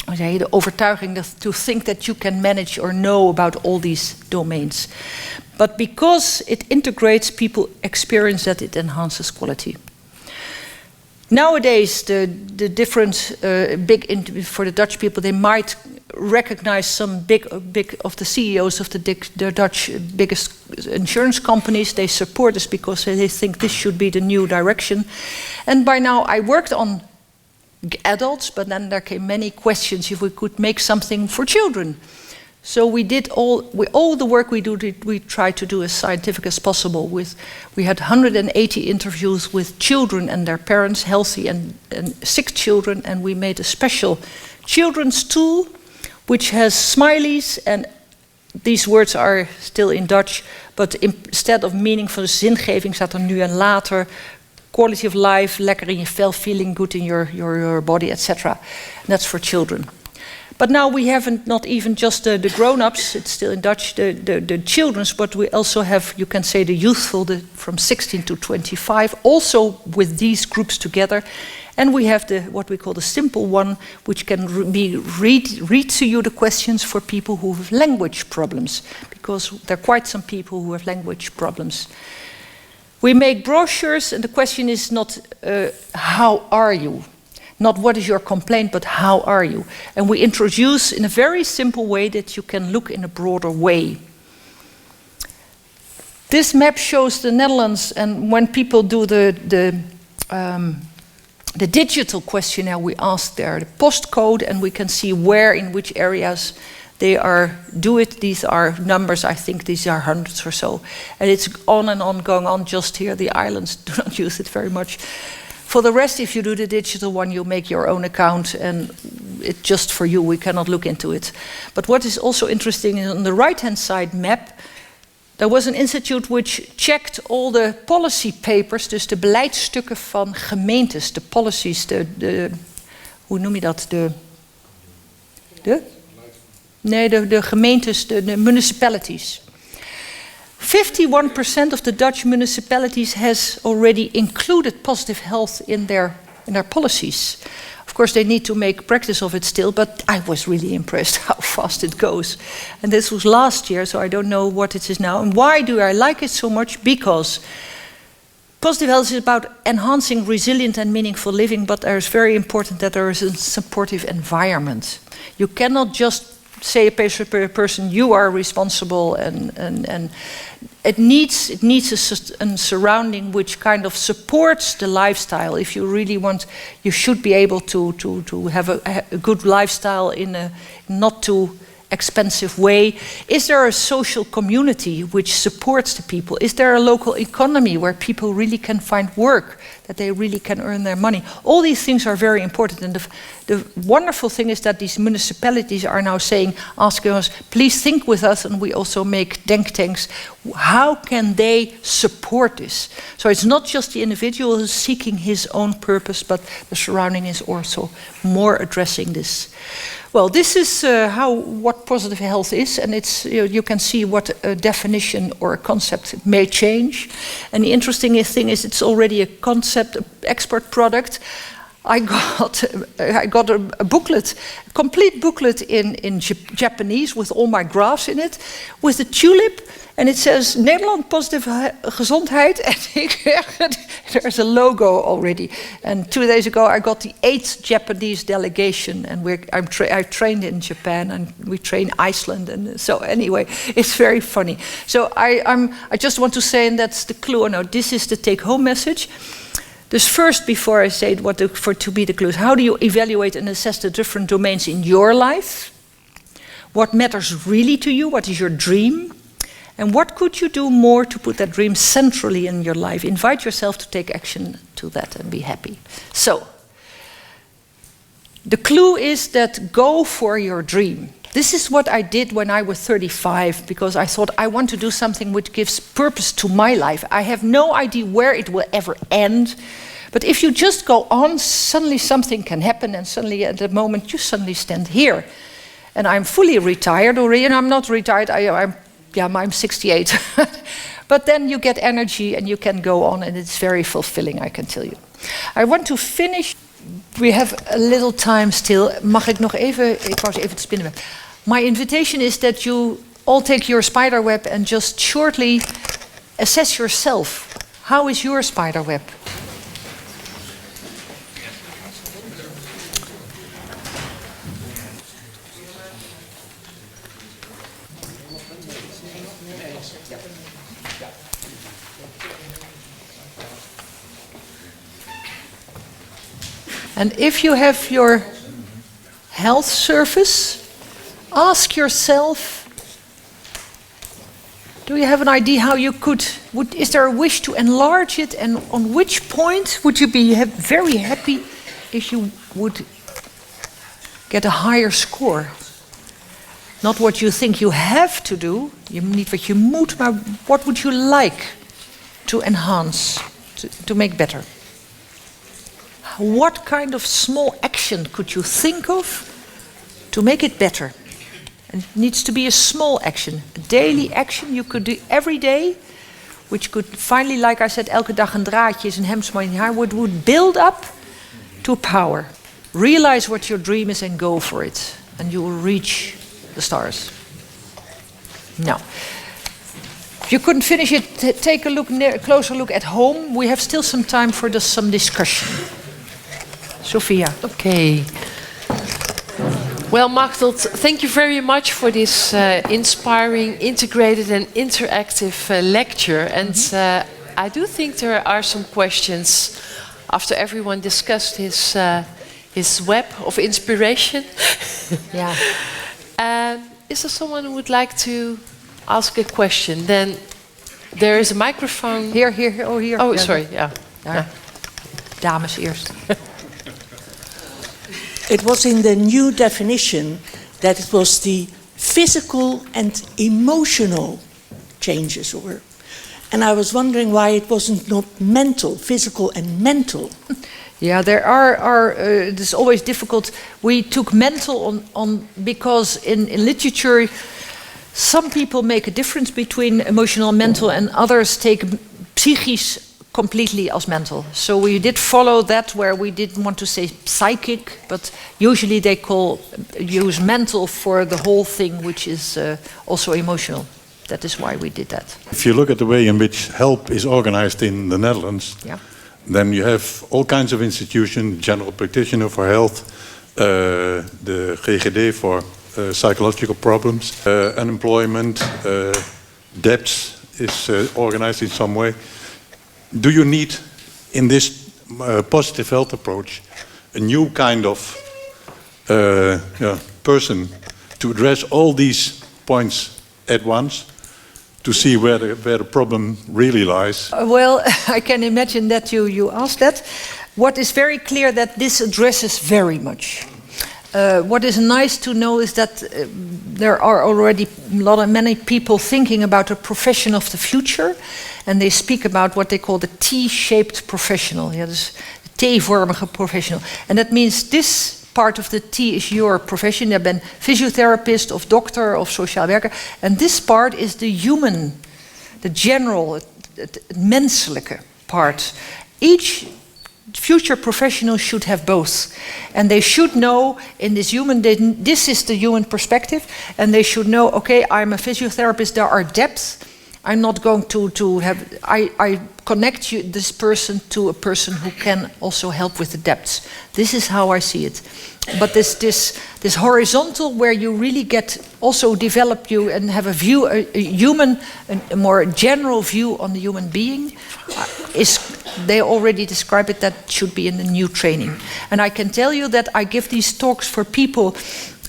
overtuiging to think that you can manage or know about all these domains. But because it integrates, people experience that it enhances quality. Nowadays, the different for the Dutch people, they might recognize some big of the CEOs of the Dutch biggest insurance companies. They support us because they think this should be the new direction. And by now, I worked on adults, but then there came many questions if we could make something for children. So we did all the work we do. We try to do as scientific as possible. We had 180 interviews with children and their parents, healthy and sick children, and we made a special children's tool, which has smileys, and these words are still in Dutch, but instead of meaningful zingeving staat er nu en later, quality of life, lekker in je vel, feeling good in your body, etc. That's for children. But now we haven't not even just the grown-ups, it's still in Dutch, the children's, but we also have, you can say, the youthful, from 16 to 25, also with these groups together. And we have what we call the simple one, which can read to you the questions for people who have language problems, because there are quite some people who have language problems. We make brochures, and the question is not how are you? Not what is your complaint, but how are you? And we introduce in a very simple way that you can look in a broader way. This map shows the Netherlands, and when people do the digital questionnaire, we ask there the postcode, and we can see where, in which areas they do it. These are numbers, I think these are hundreds or so. And it's on and on, going on just here. The islands do not use it very much. For the rest, if you do the digital one, you make your own account, and it's just for you, we cannot look into it. But what is also interesting is on the right-hand side map, there was an institute which checked all the policy papers, dus de beleidsstukken van gemeentes, de policies, hoe noem je dat? De gemeentes, de municipalities. 51% of the Dutch municipalities has already included positive health in their policies. Of course, they need to make practice of it still, but I was really impressed how fast it goes. And this was last year, so I don't know what it is now. And why do I like it so much? Because positive health is about enhancing resilient and meaningful living, but it is very important that there is a supportive environment. You cannot just say a person, you are responsible, and it needs a surrounding which kind of supports the lifestyle. If you really want, you should be able to have a good lifestyle in a not too expensive way? Is there a social community which supports the people? Is there a local economy where people really can find work, that they really can earn their money? All these things are very important, and the wonderful thing is that these municipalities are now saying, asking us, please think with us, and we also make denk tanks. How can they support this? So it's not just the individual who's seeking his own purpose, but the surrounding is also more addressing this. Well, this is what positive health is, and it's you can see what a definition or a concept may change. And the interesting thing is, it's already a concept, an expert product. I got a booklet, a complete booklet in Japanese with all my graphs in it, with a tulip, and it says Nederland positive gezondheid, and there's a logo already. And 2 days ago I got the 8th Japanese delegation, and I trained in Japan, and we train Iceland, and so anyway, it's very funny. So I just want to say, and that's the clue. Now this is the take-home message. Dus first, before I say to be the clues, how do you evaluate and assess the different domains in your life? What matters really to you? What is your dream? And what could you do more to put that dream centrally in your life? Invite yourself to take action to that and be happy. So, the clue is that go for your dream. This is what I did when I was 35, because I thought I want to do something which gives purpose to my life. I have no idea where it will ever end, but if you just go on, suddenly something can happen, and suddenly at the moment you suddenly stand here. And I'm fully retired already, and I'm not retired, I'm 68. But then you get energy and you can go on, and it's very fulfilling, I can tell you. I want to finish. We have a little time still. Mag ik nog even, ik wou even het spinnen. My invitation is that you all take your spider web and just shortly assess yourself. How is your spider web? And if you have your health service, ask yourself, do you have an idea how you could, is there a wish to enlarge it, and on which point would you be very happy if you would get a higher score? Not what you think you have to do, niet wat je moet, maar what would you like to enhance, to make better? What kind of small action could you think of to make it better? And it needs to be a small action, a daily action you could do every day, which could finally, like I said, elke dag een draadje is een hemdsmar in je haar, would build up to power. Realize what your dream is and go for it, and you will reach the stars. Now, if you couldn't finish it, take a closer look at home. We have still some time for some discussion. Sophia. Okay. Well, Machteld, thank you very much for this inspiring, integrated and interactive lecture. And I do think there are some questions after everyone discussed his web of inspiration. Yeah. Is there someone who would like to ask a question? Then there is a microphone. Here. Oh, here. Oh, sorry. Yeah. Dames eerst. It was in the new definition that it was the physical and emotional changes, and I was wondering why it wasn't not mental, physical and mental. Yeah, there are it's always difficult. We took mental on because in literature some people make a difference between emotional and mental, and others take psychisch completely as mental. So we did follow that, where we didn't want to say psychic, but usually they use mental for the whole thing, which is also emotional. That is why we did that. If you look at the way in which help is organized in the Netherlands, yeah, then you have all kinds of institutions: general practitioner for health, the GGD for psychological problems, unemployment, debts is organized in some way. Do you need, in this positive health approach, a new kind of person to address all these points at once, to see where the problem really lies? Well, I can imagine that you asked that. What is very clear that this addresses very much. What is nice to know is that there are already many people thinking about a profession of the future, and they speak about what they call the T-shaped professional. Ja, dus de T-vormige professional. And that means this part of the T is your profession. Je bent physiotherapist of doctor of sociaal werker. And this part is the human, the general, het menselijke part. Each future professional should have both, and they should know in this this is the human perspective, and they should know, okay, I'm a physiotherapist, there are depths. I'm not going to have, I connect this person to a person who can also help with the depths. This is how I see it. But this horizontal, where you really also develop you and have a view, a more general view on the human being, they already describe it, that should be in the new training. And I can tell you that I give these talks for people.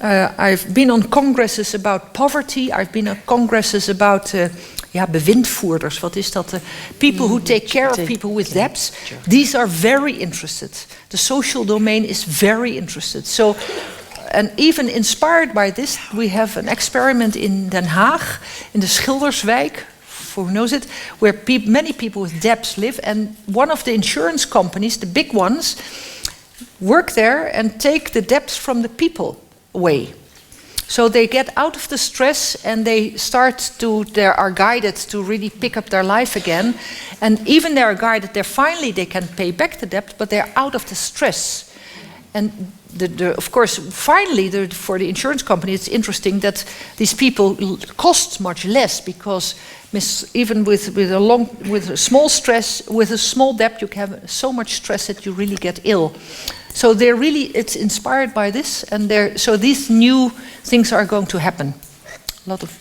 I've been on congresses about poverty. I've been on congresses about bewindvoerders. Wat is dat? People who take care of people with debts. These are very interested. The social domain is very interested. So, and even inspired by this, we have an experiment in Den Haag, in the Schilderswijk, who knows it, where many people with debts live, and one of the insurance companies, the big ones, work there and take the debts from the people away. So they get out of the stress, and they are guided to really pick up their life again. And even they are guided, they can pay back the debt, but they're out of the stress. And of course, finally, for the insurance company, it's interesting that these people cost much less, because even with a small stress, with a small debt, you can have so much stress that you really get ill. So it's inspired by this, and so these new things are going to happen. A lot of.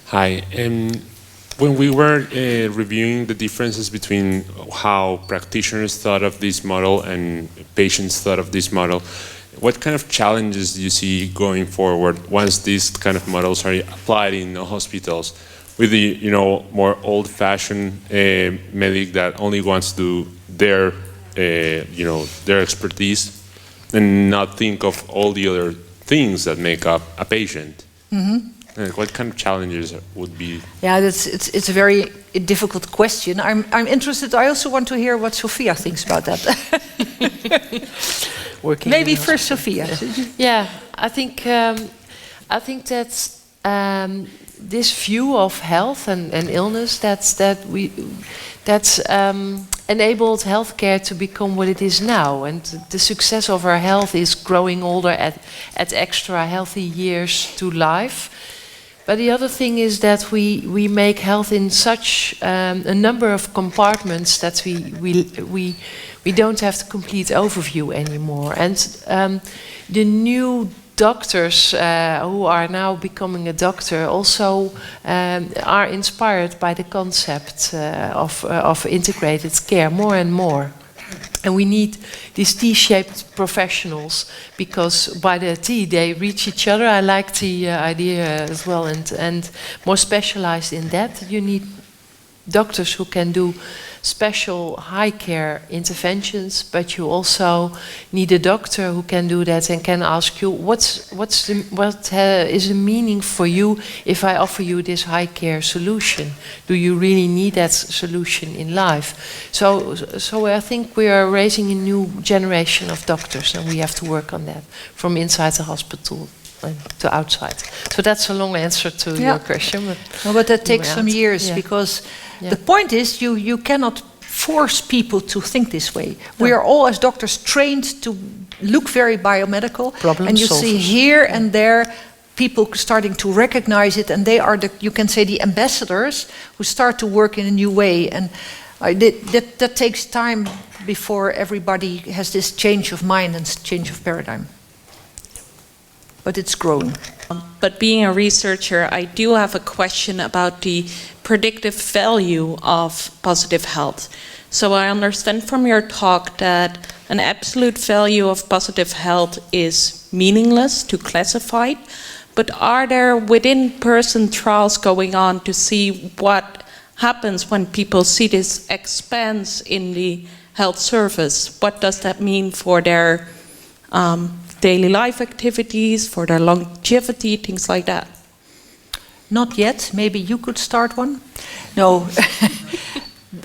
Hi. When we were reviewing the differences between how practitioners thought of this model and patients thought of this model, what kind of challenges do you see going forward once these kind of models are applied in hospitals, with the more old-fashioned medic that only wants to do their expertise and not think of all the other things that make up a patient? Mm-hmm. What kind of challenges would be? Yeah, it's a very difficult question. I'm interested. I also want to hear what Sophia thinks about that. Maybe first Sophia. Yeah, I think that this view of health and illness that's enabled healthcare to become what it is now, and the success of our health is growing older at extra healthy years to life. But the other thing is that we make health in such a number of compartments that we don't have the complete overview anymore. And the new doctors who are now becoming a doctor also are inspired by the concept of integrated care more and more. And we need these T-shaped professionals, because by the T they reach each other. I like the idea as well, and more specialized in that. You need doctors who can do special high care interventions, but you also need a doctor who can do that and can ask you what is the meaning for you if I offer you this high care solution? Do you really need that solution in life? So I think we are raising a new generation of doctors, and we have to work on that from inside the hospital to outside. So that's a long answer to your question. But that takes some years, because the point is you cannot force people to think this way. No. We are all, as doctors, trained to look very biomedical. And you see here and there people starting to recognize it, and they are you can say the ambassadors who start to work in a new way. And that takes time before everybody has this change of mind and change of paradigm. But it's growing. But being a researcher, I do have a question about the predictive value of positive health. So I understand from your talk that an absolute value of positive health is meaningless to classify. But are there within-person trials going on to see what happens when people see this expanse in the health service? What does that mean for their daily life activities, for their longevity, things like that? Not yet. Maybe you could start one? No.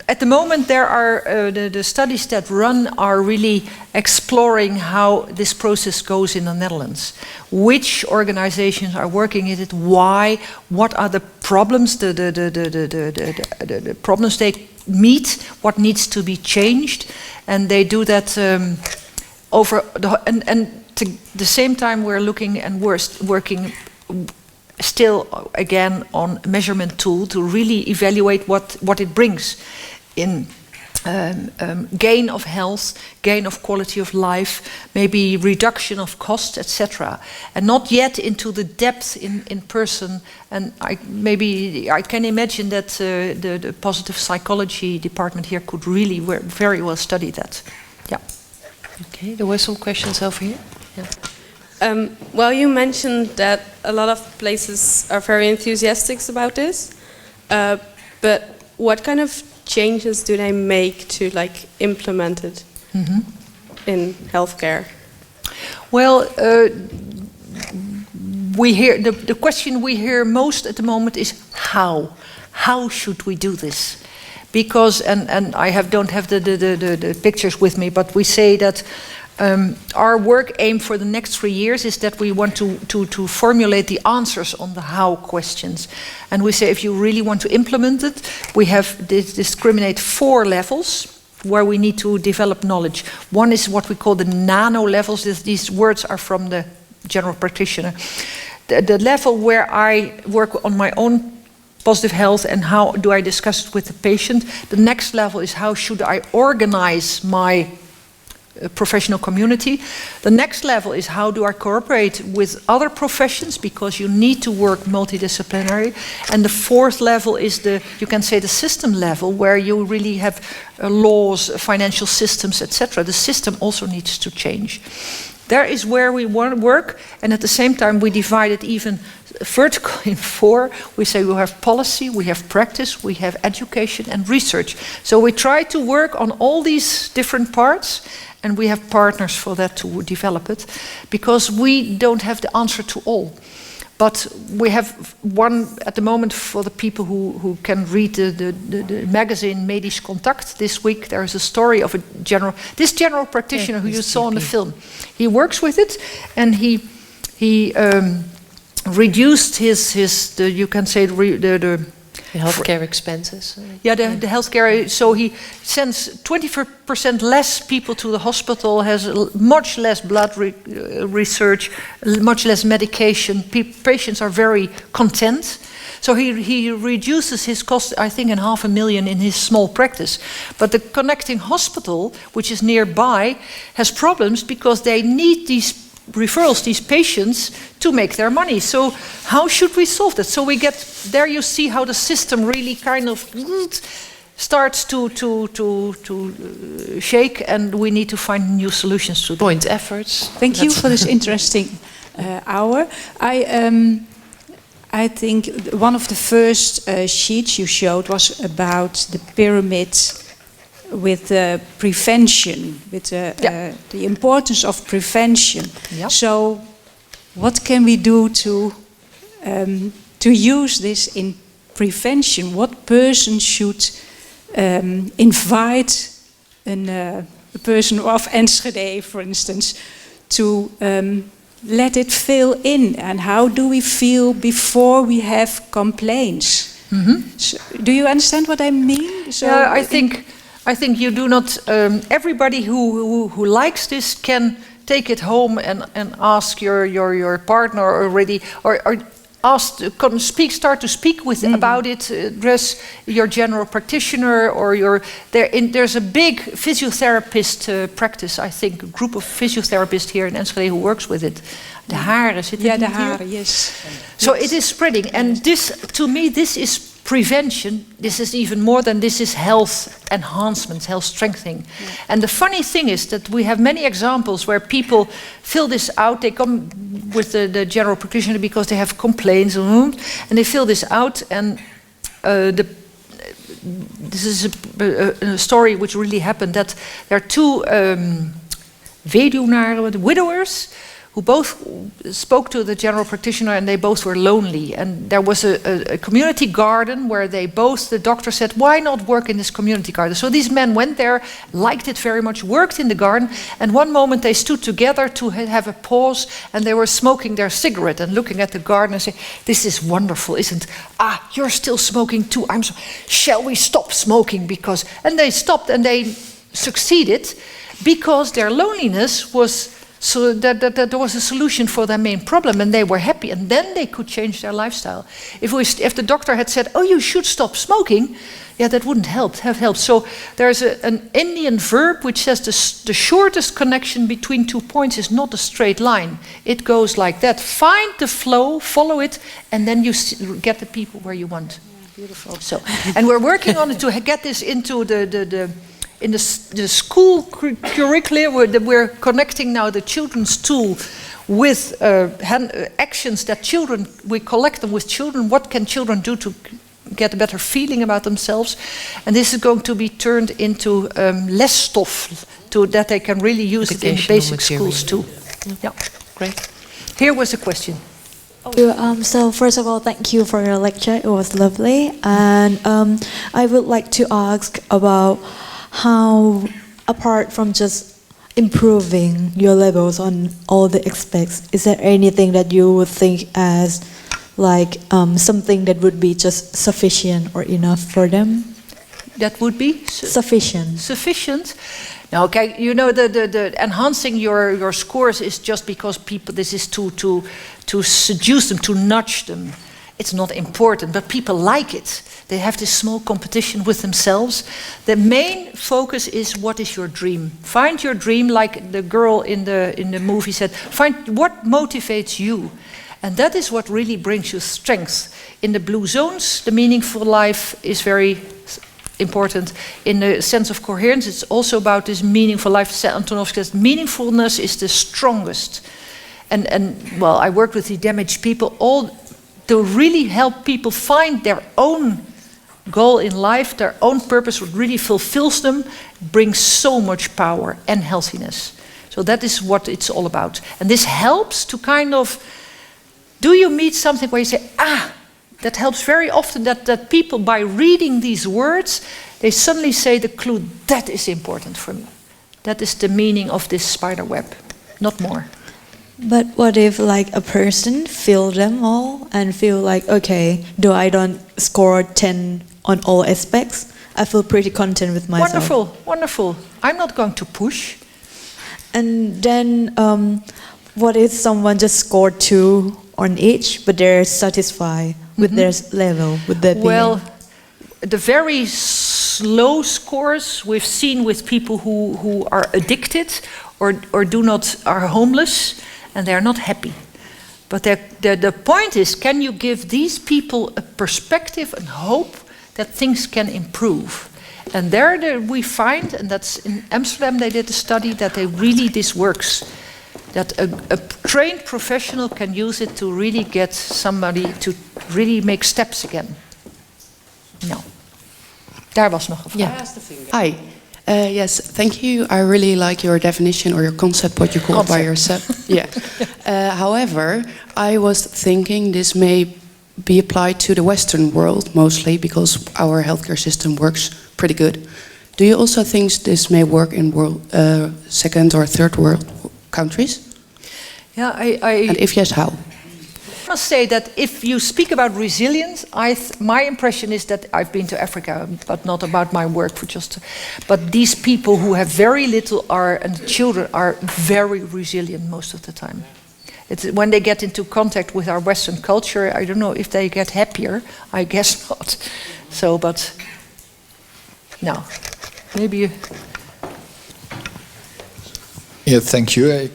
At the moment, there are the studies that run are really exploring how this process goes in the Netherlands. Which organizations are working in it? Why? What are the problems? The problems they meet? What needs to be changed? And they do that over and at the same time we're looking and working still again on a measurement tool to really evaluate what it brings in gain of health, gain of quality of life, maybe reduction of cost, etc. And not yet into the depth in person. And I can imagine that the positive psychology department here could really very well study that. Yeah. Okay, there were some questions over here. Yeah. Well, you mentioned that a lot of places are very enthusiastic about this, but what kind of changes do they make to implement it in healthcare? Well, we hear the question we hear most at the moment is how. How should we do this? Because and I don't have the pictures with me, but we say that. Our work aim for the next 3 years is that we want to formulate the answers on the how questions. And we say if you really want to implement it, we have discriminate 4 levels where we need to develop knowledge. One is what we call the nano levels. These words are from the general practitioner. The level where I work on my own positive health and how do I discuss it with the patient. The next level is how should I organize my professional community. The next level is how do I cooperate with other professions, because you need to work multidisciplinary. And the 4th level is you can say the system level, where you really have laws, financial systems, etc. The system also needs to change. There is where we want to work, and at the same time we divide it even vertical in 4. We say we have policy, we have practice, we have education and research. So we try to work on all these different parts, and we have partners for that to develop it, because we don't have the answer to all. But we have one at the moment for the people who can read the magazine Medisch Contact. This week there is a story of this general practitioner who you saw in the film. He works with it, and he reduced you can say the healthcare expenses. The healthcare. So he sends 20% less people to the hospital, has much less blood research, much less medication. Patients are very content. So he reduces his cost, I think, in $500,000 in his small practice. But the connecting hospital, which is nearby, has problems because they need these referrals, these patients, to make their money. So how should we solve that? So we get, there you see how the system really kind of starts to shake, and we need to find new solutions to joint efforts. Thank you for this interesting hour. I think one of the first sheets you showed was about the pyramid with prevention, with the importance of prevention. Yep. So, what can we do to use this in prevention? What person should invite a person of Enschede, for instance, to let it fill in? And how do we feel before we have complaints? Mm-hmm. So, do you understand what I mean? So I think you do not. Everybody who likes this can take it home and ask your partner already, or ask start to speak with about it. Address your general practitioner or there's a big physiotherapist practice. I think a group of physiotherapists here in Enschede who works with it. De Haren, the Haren, yes. So it is spreading, and this to me this is prevention, this is even more than this is health enhancement, health strengthening. And the funny thing is that we have many examples where people fill this out. They come with the general practitioner because they have complaints, and they fill this out. And this is a story which really happened, that there are two weduwnaren, widowers, who both spoke to the general practitioner, and they both were lonely. And there was a community garden where they both, the doctor said, why not work in this community garden? So these men went there, liked it very much, worked in the garden, and one moment they stood together to have a pause, and they were smoking their cigarette and looking at the garden and saying, this is wonderful, isn't it? Ah, you're still smoking too. Shall we stop smoking? Because, and they stopped, and they succeeded because their loneliness was, so that there was a solution for their main problem, and they were happy, and then they could change their lifestyle. If the doctor had said, oh, you should stop smoking, yeah, that wouldn't have helped. So there's an Indian verb which says the shortest connection between 2 points is not a straight line. It goes like that. Find the flow, follow it, and then you get the people where you want. Yeah, beautiful. So, and we're working on it to get this into in the school curriculum. We're connecting now the children's tool with actions that children, we collect them with children. What can children do to get a better feeling about themselves? And this is going to be turned into lesstof, that they can really use it in the basic schools too. Yeah, great. Here was a question. So first of all, thank you for your lecture. It was lovely. And I would like to ask about how, apart from just improving your levels on all the aspects, is there anything that you would think as like something that would be just sufficient or enough for them? That would be? Sufficient. Sufficient? Now, okay, you know, the enhancing your scores is just because people, this is to seduce them, to nudge them. It's not important, but people like it. They have this small competition with themselves. The main focus is, what is your dream? Find your dream, like the girl in the movie said. Find what motivates you. And that is what really brings you strength. In the blue zones, the meaningful life is very important. In the sense of coherence, it's also about this meaningful life. Antonovsky says meaningfulness is the strongest. And well, I work with the damaged people, all to really help people find their own goal in life, their own purpose, what really fulfills them, brings so much power and healthiness. So that is what it's all about. And this helps to kind of, do you meet something where you say, that helps very often, that people, by reading these words, they suddenly say the clue, that is important for me. That is the meaning of this spider web, not more. But what if like a person feel them all and feel like, okay, though I don't score 10 on all aspects, I feel pretty content with myself. Wonderful, wonderful. I'm not going to push. And then what if someone just scored 2 on each, but they're satisfied with their level, with their opinion? Well, the very slow scores we've seen with people who are addicted or are homeless, and they're not happy. But the point is, can you give these people a perspective and hope that things can improve? And there we find, and that's in Amsterdam they did a study, that this works. That a trained professional can use it to really get somebody to really make steps again. Nou, daar was nog een vraag. Hi. Yes, thank you. I really like your definition or your concept, what you call by yourself. Yeah. However, I was thinking this may be applied to the Western world mostly because our healthcare system works pretty good. Do you also think this may work in second or third world countries? Yeah, and if yes, how? I must say that if you speak about resilience, my impression is that I've been to Africa, but not about my work but these people who have very little and children are very resilient most of the time. When they get into contact with our Western culture, I don't know if they get happier. I guess not. So, but no, maybe. Yeah, thank you.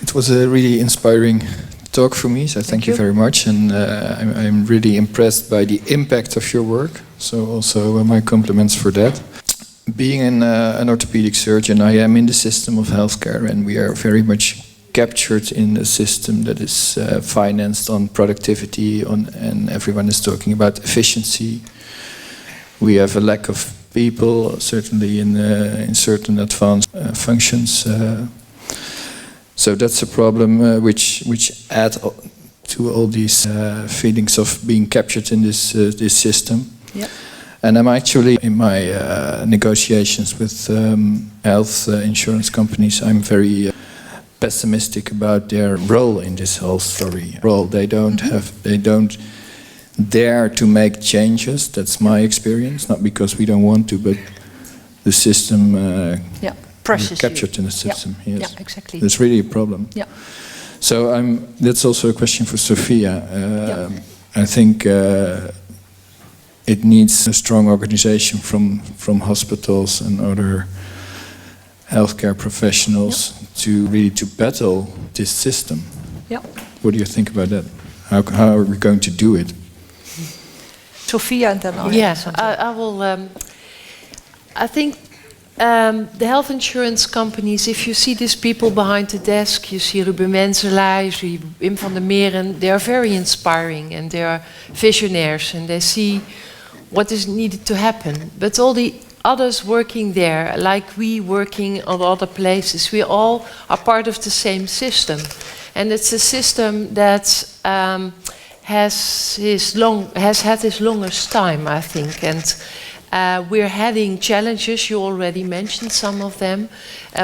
It was a really inspiring talk for me, so thank you very much. And I'm really impressed by the impact of your work. So also my compliments for that. Being an orthopedic surgeon, I am in the system of healthcare, and we are very much captured in a system that is financed on productivity, and everyone is talking about efficiency. We have a lack of people, certainly in certain advanced functions. So that's a problem which add to all these feelings of being captured in this system. Yep. And I'm actually, in my negotiations with health insurance companies, I'm very pessimistic about their role in this whole story. They don't dare to make changes. That's my experience. Not because we don't want to, but the system presses captured in the system. Yeah. Yes. Yeah, exactly. That's really a problem. Yeah. So that's also a question for Sophia. I think it needs a strong organization from hospitals and other healthcare professionals to really battle this system. Yeah. What do you think about that? How are we going to do it? Sophia and then I. Yes, I will. I think the health insurance companies, if you see these people behind the desk, you see Ruben Menzelaar, you see Wim van der Meren, they are very inspiring and they are visionaries and they see what is needed to happen. But all the others working there, like we working on other places, we all are part of the same system. And it's a system that has had its longest time, I think. And we're having challenges, you already mentioned some of them.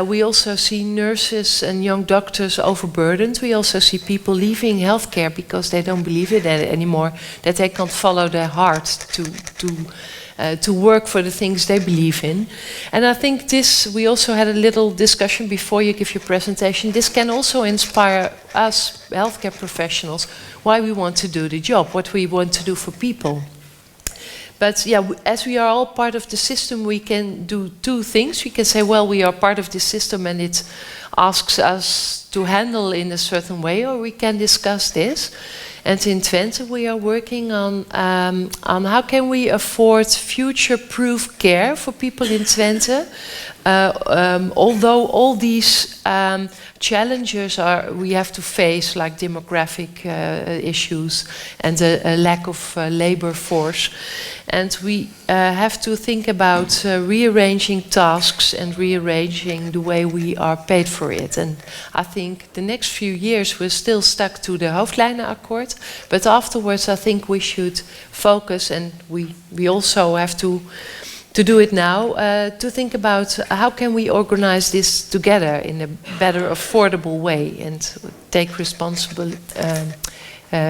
We also see nurses and young doctors overburdened. We also see people leaving healthcare because they don't believe it anymore, that they can't follow their heart to work for the things they believe in. And I think this, we also had a little discussion before you give your presentation, this can also inspire us healthcare professionals why we want to do the job, what we want to do for people. But yeah, as we are all part of the system, we can do two things. We can say, well, we are part of this system and it asks us to handle in a certain way, or we can discuss this. And in Twente, we are working on how can we afford future-proof care for people in Twente. Although all these challenges we have to face, like demographic issues and a lack of labor force. And we have to think about rearranging tasks and rearranging the way we are paid for it. And I think the next few years we're still stuck to the hoofdlijnenakkoord, but afterwards I think we should focus, and we also have to do it now, to think about how can we organize this together in a better affordable way and take responsible,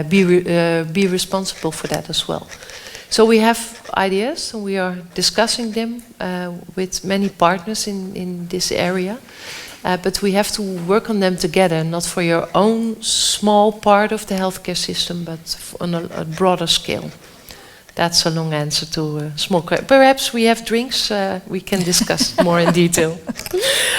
be responsible for that as well. So we have ideas and we are discussing them with many partners in this area. But we have to work on them together, not for your own small part of the healthcare system, but on a broader scale. That's a long answer to a small question. Perhaps we have drinks, we can discuss more in detail.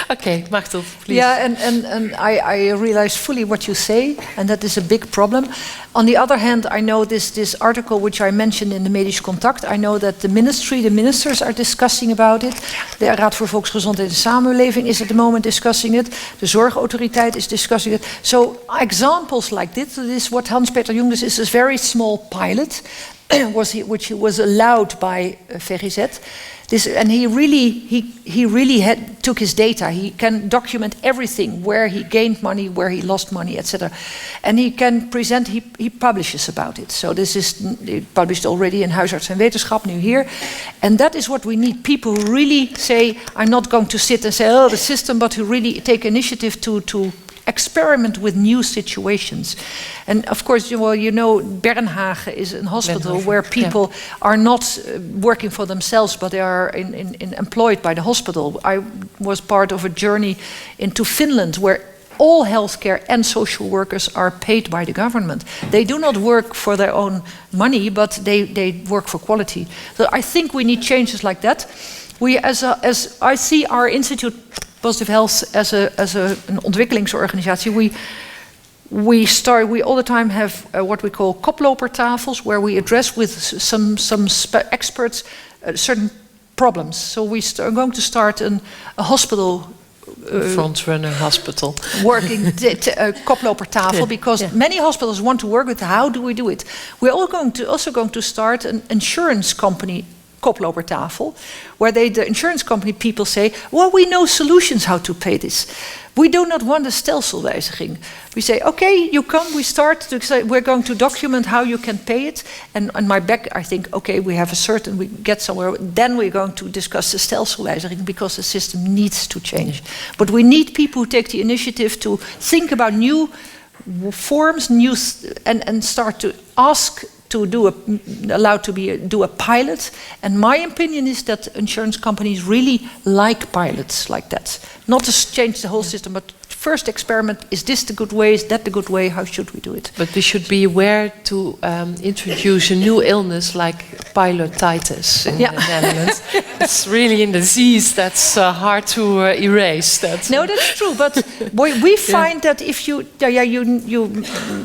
Okay, Machteld, please. Yeah, and I realize fully what you say, and that is a big problem. On the other hand, I know this article which I mentioned in the Medisch Contact, I know that the ministers are discussing about it. De Raad voor Volksgezondheid en Samenleving is at the moment discussing it. De Zorgautoriteit is discussing it. So examples like this is what Hans-Peter Jung does, is a very small pilot, which was allowed by VGZ. And he really took his data. He can document everything, where he gained money, where he lost money, etc. And he can present, he publishes about it. So this is published already in Huisarts en Wetenschap, nu here. And that is what we need. People who really say, I'm not going to sit and say, oh, the system, but who really take initiative to experiment with new situations. And of course, you know, Bernhagen is a hospital where people are not working for themselves, but they are employed by the hospital. I was part of a journey into Finland where all healthcare and social workers are paid by the government. They do not work for their own money, but they work for quality. So I think we need changes like that. We, as I see our institute, Positive Health, as an ontwikkelingsorganisatie, We all the time have what we call koplopertafels, where we address with some experts certain problems. So we are going to start a hospital. Frontrunner hospital. Working koplopertafel, because many hospitals want to work with how do we do it. We're also going to start an insurance company koplopertafel, where the insurance company people say, well, we know solutions how to pay this. We do not want a stelselwijziging. We say, okay, you come, we start to say, we're going to document how you can pay it. And on my back, I think, okay, we have we get somewhere. Then we're going to discuss the stelselwijziging, because the system needs to change. But we need people who take the initiative to think about new forms, and start to ask to do a pilot. And my opinion is that insurance companies really like pilots like that. Not to change the whole system, but first experiment, is this the good way, is that the good way, how should we do it? But we should be aware to introduce a new illness like pilotitis in the Netherlands. It's really a disease that's hard to erase. No, that's true, but we find that if you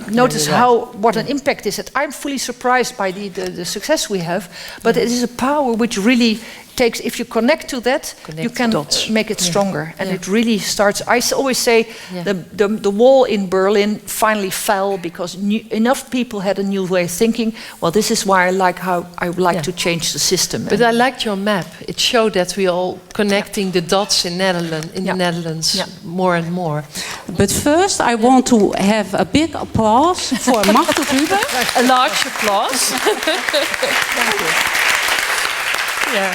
notice what an impact is. I'm fully surprised by the success we have, but it is a power which really takes, if you connect to that, you can make it stronger. And it really starts, I always say, the wall in Berlin finally fell because enough people had a new way of thinking. Well, this is why I would like to change the system. But I liked your map. It showed that we all connecting the dots in the Netherlands more and more. But first, I want to have a big applause for Machteld Huber. A large applause. Thank you. Yeah.